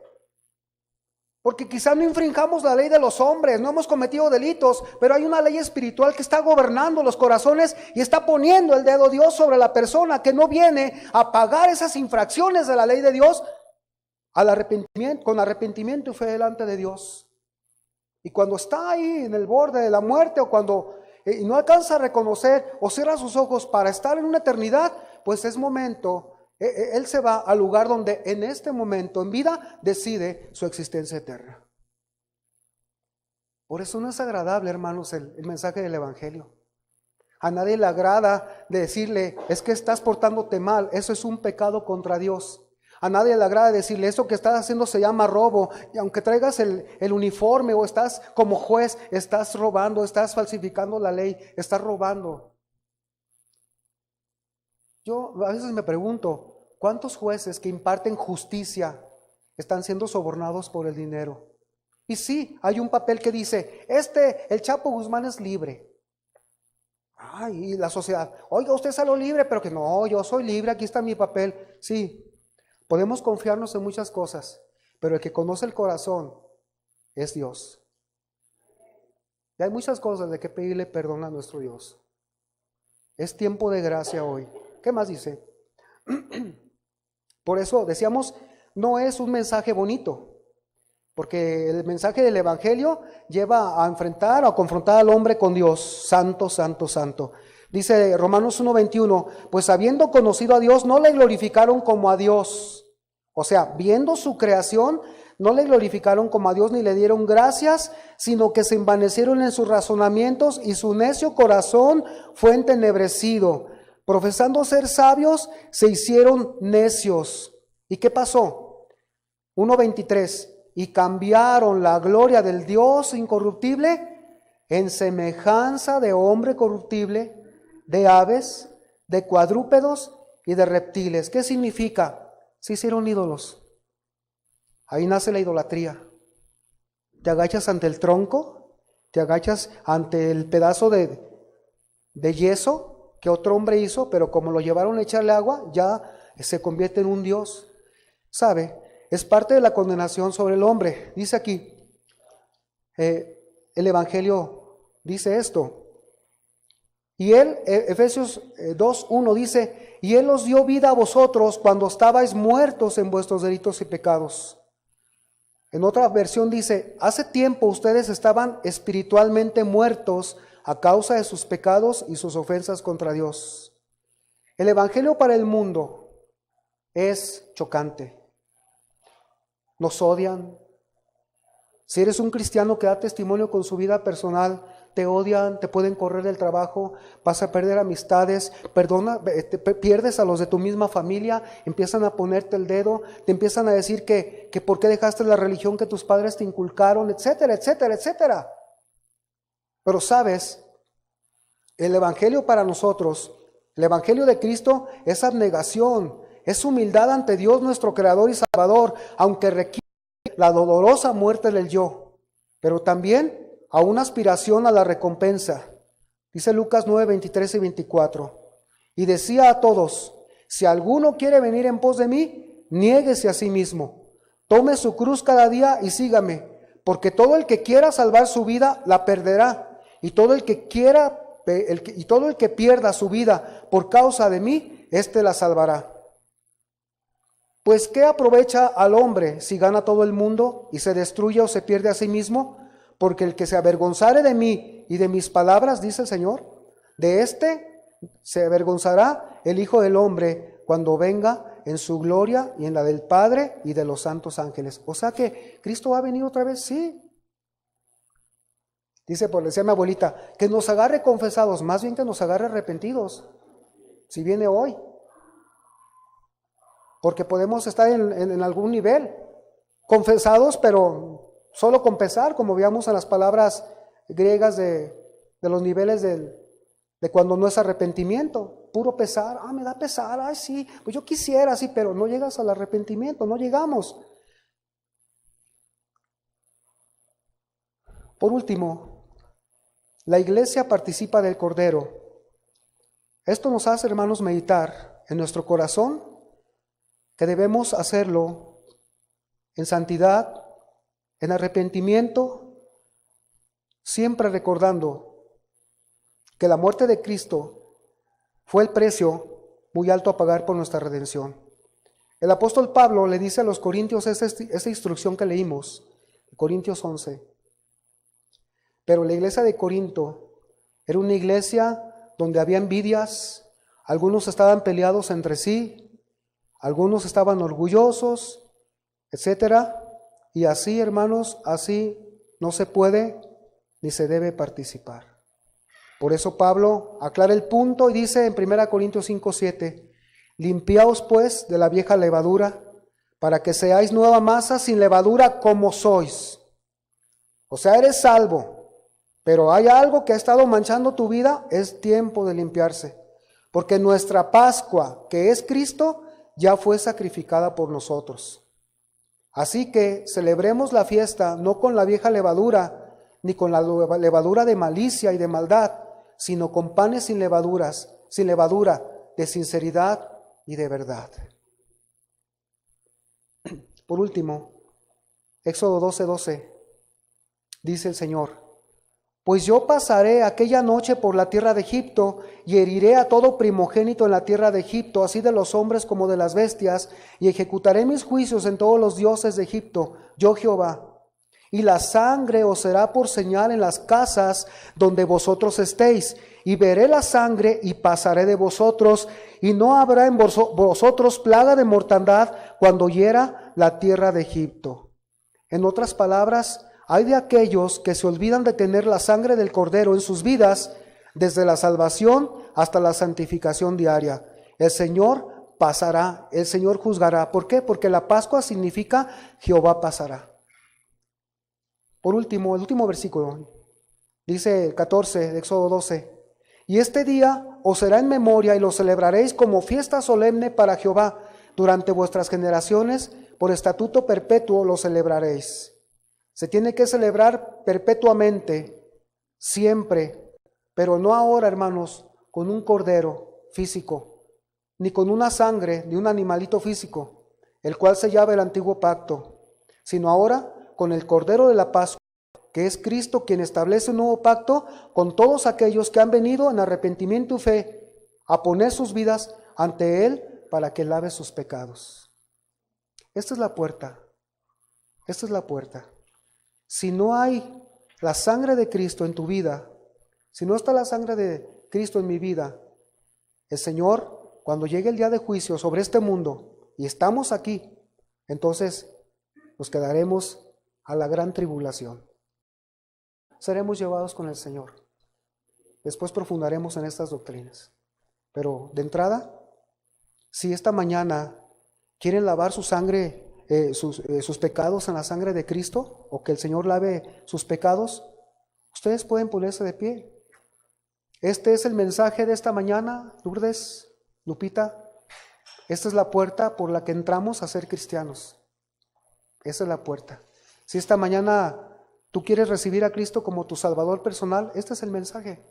Speaker 1: Porque quizá no infringamos la ley de los hombres, no hemos cometido delitos, pero hay una ley espiritual que está gobernando los corazones y está poniendo el dedo Dios sobre la persona que no viene a pagar esas infracciones de la ley de Dios con arrepentimiento y fe delante de Dios. Y cuando está ahí en el borde de la muerte o cuando no alcanza a reconocer o cierra sus ojos para estar en una eternidad, pues es momento. Él se va al lugar donde en este momento en vida decide su existencia eterna. Por eso no es agradable, hermanos, el mensaje del evangelio. A nadie le agrada decirle, es que estás portándote mal, eso es un pecado contra Dios. A nadie le agrada decirle, eso que estás haciendo se llama robo, y aunque traigas el uniforme o estás como juez, estás robando, estás falsificando la ley, estás robando. Yo a veces me pregunto, ¿cuántos jueces que imparten justicia están siendo sobornados por el dinero? Y sí, hay un papel que dice, el Chapo Guzmán es libre. Ay, y la sociedad, oiga, usted salió libre, pero que no, yo soy libre, aquí está mi papel. Sí, podemos confiarnos en muchas cosas, pero el que conoce el corazón es Dios. Y hay muchas cosas de que pedirle perdón a nuestro Dios. Es tiempo de gracia hoy. ¿Qué más dice? Por eso decíamos, no es un mensaje bonito, porque el mensaje del evangelio lleva a enfrentar o a confrontar al hombre con Dios, santo, santo, santo. Dice Romanos 1:21, pues habiendo conocido a Dios, no le glorificaron como a Dios. O sea, viendo su creación, no le glorificaron como a Dios ni le dieron gracias, sino que se envanecieron en sus razonamientos y su necio corazón fue entenebrecido. Profesando ser sabios, se hicieron necios. ¿Y qué pasó? 1:23. y cambiaron la gloria del Dios incorruptible en semejanza de hombre corruptible, de aves, de cuadrúpedos y de reptiles. ¿Qué significa? Se hicieron ídolos. Ahí nace la idolatría. Te agachas ante el tronco, te agachas ante el pedazo de yeso que otro hombre hizo, pero como lo llevaron a echarle agua, ya se convierte en un dios. ¿Sabe? Es parte de la condenación sobre el hombre. Dice aquí, el Evangelio dice esto. Y él, Efesios 2:1 dice, y él os dio vida a vosotros cuando estabais muertos en vuestros delitos y pecados. En otra versión dice, hace tiempo ustedes estaban espiritualmente muertos a causa de sus pecados y sus ofensas contra Dios. El Evangelio para el mundo es chocante. Nos odian. Si eres un cristiano que da testimonio con su vida personal, te odian, te pueden correr del trabajo, vas a perder amistades, pierdes a los de tu misma familia, empiezan a ponerte el dedo, te empiezan a decir que por qué dejaste la religión que tus padres te inculcaron, etcétera, etcétera, etcétera. Pero sabes, el Evangelio para nosotros, el Evangelio de Cristo es abnegación, es humildad ante Dios nuestro Creador y Salvador, aunque requiere la dolorosa muerte del yo, pero también a una aspiración a la recompensa. Dice Lucas 9, 23 y 24. Y decía a todos, si alguno quiere venir en pos de mí, niéguese a sí mismo, tome su cruz cada día y sígame, porque todo el que quiera salvar su vida la perderá, y todo el que pierda su vida por causa de mí, éste la salvará. Pues ¿qué aprovecha al hombre si gana todo el mundo y se destruye o se pierde a sí mismo? Porque el que se avergonzare de mí y de mis palabras, dice el Señor, de éste se avergonzará el Hijo del Hombre cuando venga en su gloria y en la del Padre y de los santos ángeles. O sea que Cristo va a venir otra vez, sí. Dice, por decía mi abuelita, que nos agarre confesados, más bien que nos agarre arrepentidos, si viene hoy. Porque podemos estar en algún nivel, confesados, pero solo con pesar, como veíamos en las palabras griegas de los niveles de cuando no es arrepentimiento, puro pesar, me da pesar, ay sí, pues yo quisiera, sí, pero no llegas al arrepentimiento, no llegamos. Por último, la iglesia participa del Cordero. Esto nos hace, hermanos, meditar en nuestro corazón que debemos hacerlo en santidad, en arrepentimiento, siempre recordando que la muerte de Cristo fue el precio muy alto a pagar por nuestra redención. El apóstol Pablo le dice a los corintios esa instrucción que leímos, Corintios 11. Pero la iglesia de Corinto era una iglesia donde había envidias, algunos estaban peleados entre sí, algunos estaban orgullosos, etcétera. Y así, hermanos, así no se puede ni se debe participar. Por eso Pablo aclara el punto y dice en 1 Corintios 5:7, limpiaos pues de la vieja levadura, para que seáis nueva masa sin levadura como sois. O sea, eres salvo, pero hay algo que ha estado manchando tu vida, es tiempo de limpiarse. Porque nuestra Pascua, que es Cristo, ya fue sacrificada por nosotros. Así que celebremos la fiesta no con la vieja levadura, ni con la levadura de malicia y de maldad, sino con panes sin levadura, de sinceridad y de verdad. Por último, Éxodo 12:12, dice el Señor, pues yo pasaré aquella noche por la tierra de Egipto y heriré a todo primogénito en la tierra de Egipto, así de los hombres como de las bestias, y ejecutaré mis juicios en todos los dioses de Egipto, yo Jehová. Y la sangre os será por señal en las casas donde vosotros estéis, y veré la sangre y pasaré de vosotros, y no habrá en vosotros plaga de mortandad cuando hiera la tierra de Egipto. En otras palabras, hay de aquellos que se olvidan de tener la sangre del Cordero en sus vidas, desde la salvación hasta la santificación diaria. El Señor pasará, el Señor juzgará. ¿Por qué? Porque la Pascua significa Jehová pasará. Por último, el último versículo, dice el 14 de Éxodo 12, y este día os será en memoria y lo celebraréis como fiesta solemne para Jehová. Durante vuestras generaciones, por estatuto perpetuo lo celebraréis. Se tiene que celebrar perpetuamente, siempre, pero no ahora, hermanos, con un cordero físico, ni con una sangre de un animalito físico, el cual sellaba el antiguo pacto, sino ahora con el cordero de la Pascua, que es Cristo quien establece un nuevo pacto con todos aquellos que han venido en arrepentimiento y fe a poner sus vidas ante Él para que lave sus pecados. Esta es la puerta, esta es la puerta. Si no hay la sangre de Cristo en tu vida, si no está la sangre de Cristo en mi vida, el Señor, cuando llegue el día de juicio sobre este mundo y estamos aquí, entonces nos quedaremos a la gran tribulación. Seremos llevados con el Señor. Después profundaremos en estas doctrinas. Pero de entrada, si esta mañana quieren lavar su sangre, sus pecados en la sangre de Cristo, o que el Señor lave sus pecados, ustedes pueden ponerse de pie. Este es el mensaje de esta mañana, Lourdes, Lupita. Esta es la puerta por la que entramos a ser cristianos. Esa es la puerta. Si esta mañana tú quieres recibir a Cristo como tu Salvador personal, este es el mensaje.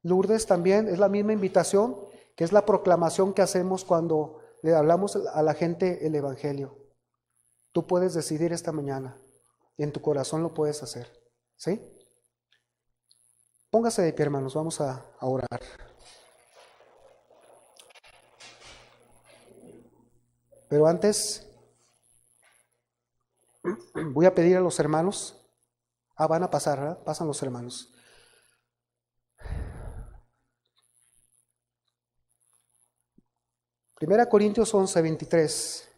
Speaker 1: Lourdes, también es la misma invitación, que es la proclamación que hacemos cuando le hablamos a la gente el Evangelio. Tú puedes decidir esta mañana y en tu corazón lo puedes hacer. ¿Sí? Póngase de pie, hermanos, vamos a orar. Pero antes voy a pedir a los hermanos. Van a pasar, ¿verdad? Pasan los hermanos. Primera Corintios 11, 23.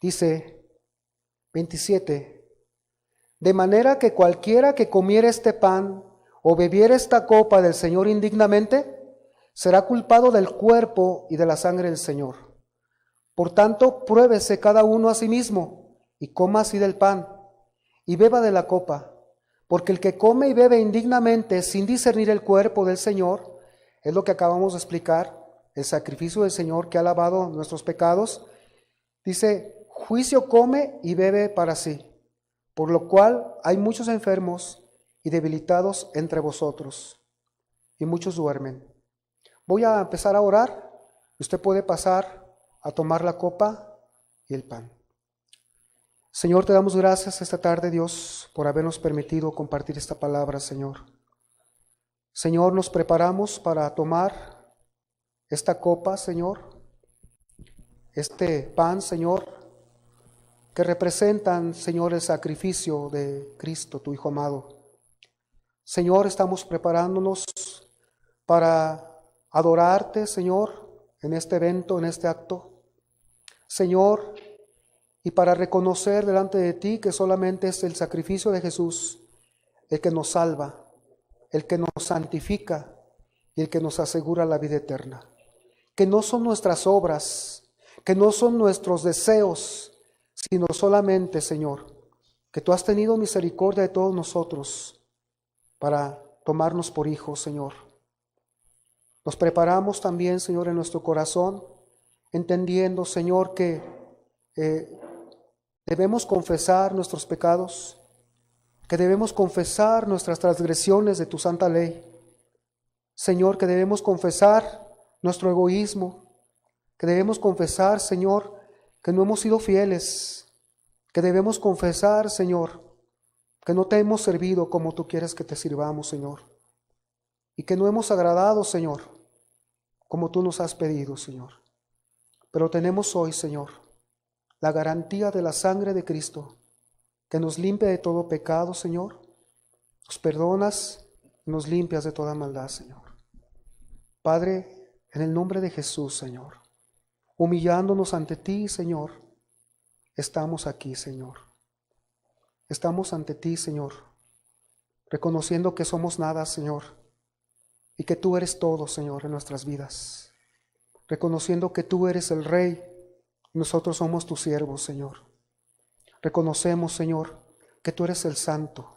Speaker 1: Dice 27, de manera que cualquiera que comiera este pan o bebiera esta copa del Señor indignamente, será culpado del cuerpo y de la sangre del Señor. Por tanto, pruébese cada uno a sí mismo y coma así del pan y beba de la copa, porque el que come y bebe indignamente sin discernir el cuerpo del Señor, es lo que acabamos de explicar, el sacrificio del Señor que ha lavado nuestros pecados, dice, juicio come y bebe para sí, por lo cual hay muchos enfermos y debilitados entre vosotros, y muchos duermen. Voy a empezar a orar, usted puede pasar a tomar la copa y el pan. Señor, te damos gracias esta tarde, Dios, por habernos permitido compartir esta palabra, Señor. Señor, nos preparamos para tomar esta copa, Señor, este pan, Señor, que representan, Señor, el sacrificio de Cristo, tu Hijo amado. Señor, estamos preparándonos para adorarte, Señor, en este evento, en este acto. Señor, y para reconocer delante de ti que solamente es el sacrificio de Jesús el que nos salva, el que nos santifica y el que nos asegura la vida eterna. Que no son nuestras obras, que no son nuestros deseos, sino solamente, Señor, que tú has tenido misericordia de todos nosotros para tomarnos por hijos, Señor. Nos preparamos también, Señor, en nuestro corazón, entendiendo, Señor, que debemos confesar nuestros pecados, que debemos confesar nuestras transgresiones de tu santa ley. Señor, que debemos confesar nuestro egoísmo, que debemos confesar, Señor, que no hemos sido fieles, que debemos confesar, Señor, que no te hemos servido como tú quieres que te sirvamos, Señor, y que no hemos agradado, Señor, como tú nos has pedido, Señor. Pero tenemos hoy, Señor, la garantía de la sangre de Cristo, que nos limpia de todo pecado, Señor. Nos perdonas y nos limpias de toda maldad, Señor. Padre, en el nombre de Jesús, Señor, humillándonos ante ti, Señor, estamos aquí, Señor. Estamos ante ti, Señor, reconociendo que somos nada, Señor, y que tú eres todo, Señor, en nuestras vidas. Reconociendo que tú eres el Rey y nosotros somos tus siervos, Señor. Reconocemos, Señor, que tú eres el Santo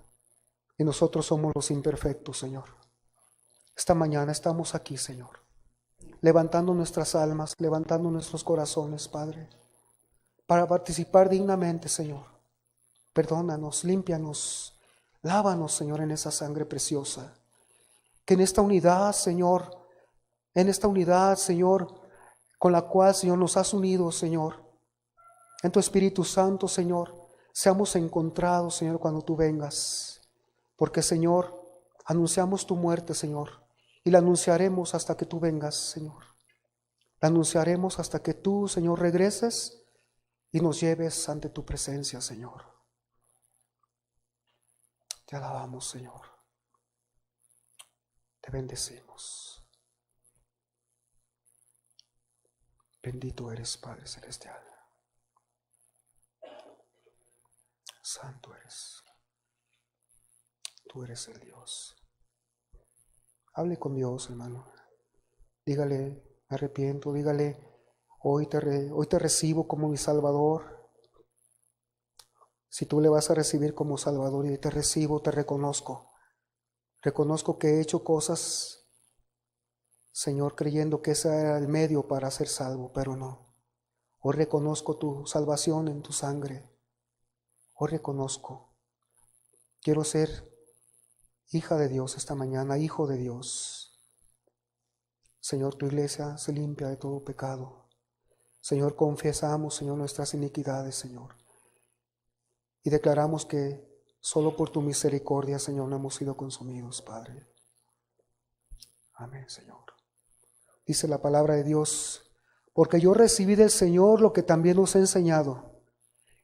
Speaker 1: y nosotros somos los imperfectos, Señor. Esta mañana estamos aquí, Señor, levantando nuestras almas, levantando nuestros corazones, Padre, para participar dignamente, Señor. Perdónanos, límpianos, lávanos, Señor, en esa sangre preciosa. Que en esta unidad, Señor, con la cual, Señor, nos has unido, Señor, en tu Espíritu Santo, Señor, seamos encontrados, Señor, cuando tú vengas. Porque, Señor, anunciamos tu muerte, Señor, y la anunciaremos hasta que tú vengas, Señor. La anunciaremos hasta que tú, Señor, regreses y nos lleves ante tu presencia, Señor. Te alabamos, Señor. Te bendecimos. Bendito eres, Padre Celestial. Santo eres. Tú eres el Dios. Hable con Dios, hermano. Dígale, me arrepiento. Dígale, hoy te recibo como mi Salvador. Si tú le vas a recibir como Salvador y te recibo, te reconozco. Reconozco que he hecho cosas, Señor, creyendo que ese era el medio para ser salvo, pero no. Hoy reconozco tu salvación en tu sangre. Hoy reconozco. Quiero ser hija de Dios esta mañana, hijo de Dios. Señor, tu iglesia se limpia de todo pecado. Señor, confesamos, Señor, nuestras iniquidades, Señor. Y declaramos que solo por tu misericordia, Señor, no hemos sido consumidos, Padre. Amén, Señor. Dice la palabra de Dios, porque yo recibí del Señor lo que también os he enseñado,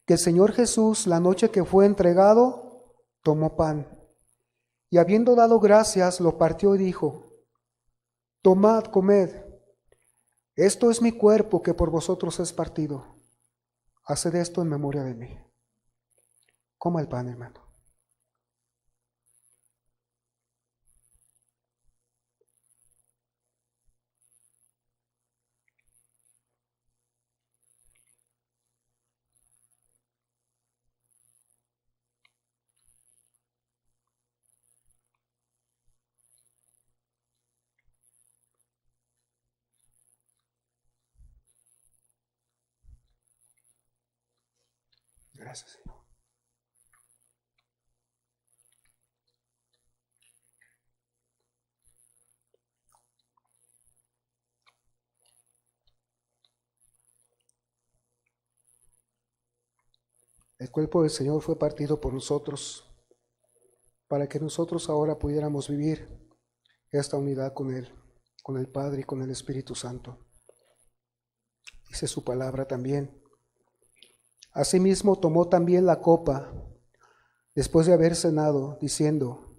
Speaker 1: que el Señor Jesús, la noche que fue entregado, tomó pan, y habiendo dado gracias, lo partió y dijo, tomad, comed, esto es mi cuerpo que por vosotros es partido. Haced esto en memoria de mí. Coma el pan, hermano. Gracias, Señor. El cuerpo del Señor fue partido por nosotros, para que nosotros ahora pudiéramos vivir esta unidad con Él, con el Padre y con el Espíritu Santo. Dice su palabra también. Asimismo tomó también la copa, después de haber cenado, diciendo,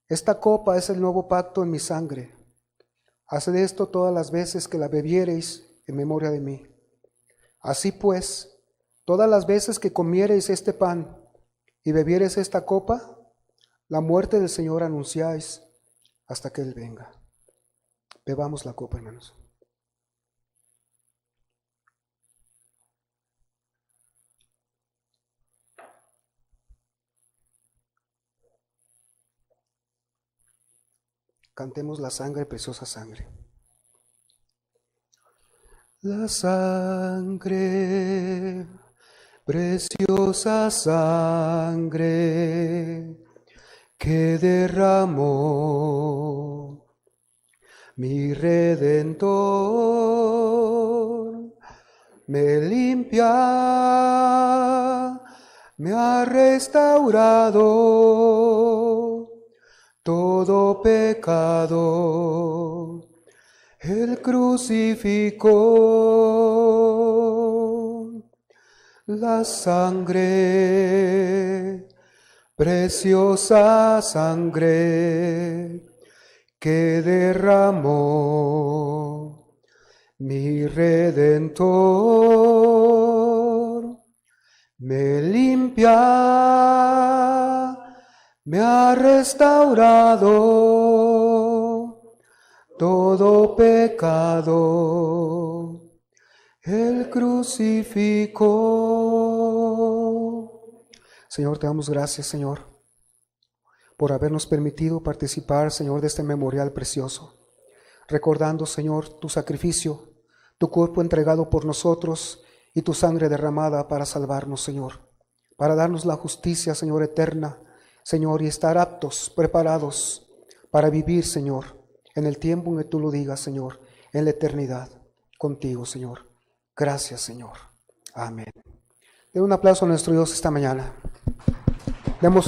Speaker 1: esta copa es el nuevo pacto en mi sangre. Haced esto todas las veces que la bebiereis en memoria de mí. Así pues, todas las veces que comiereis este pan y bebiereis esta copa, la muerte del Señor anunciáis hasta que Él venga. Bebamos la copa, hermanos. Cantemos la sangre, preciosa sangre. La sangre, preciosa sangre, que derramó mi Redentor, me limpia, me ha restaurado todo pecado. Él crucificó la sangre, preciosa sangre, que derramó mi Redentor, me limpia, me ha restaurado todo pecado, Él crucificó. Señor, te damos gracias, Señor, por habernos permitido participar, Señor, de este memorial precioso, recordando, Señor, tu sacrificio, tu cuerpo entregado por nosotros y tu sangre derramada para salvarnos, Señor, para darnos la justicia, Señor, eterna, Señor, y estar aptos, preparados para vivir, Señor, en el tiempo en que tú lo digas, Señor, en la eternidad, contigo, Señor. Gracias, Señor. Amén. Den un aplauso a nuestro Dios esta mañana. Demos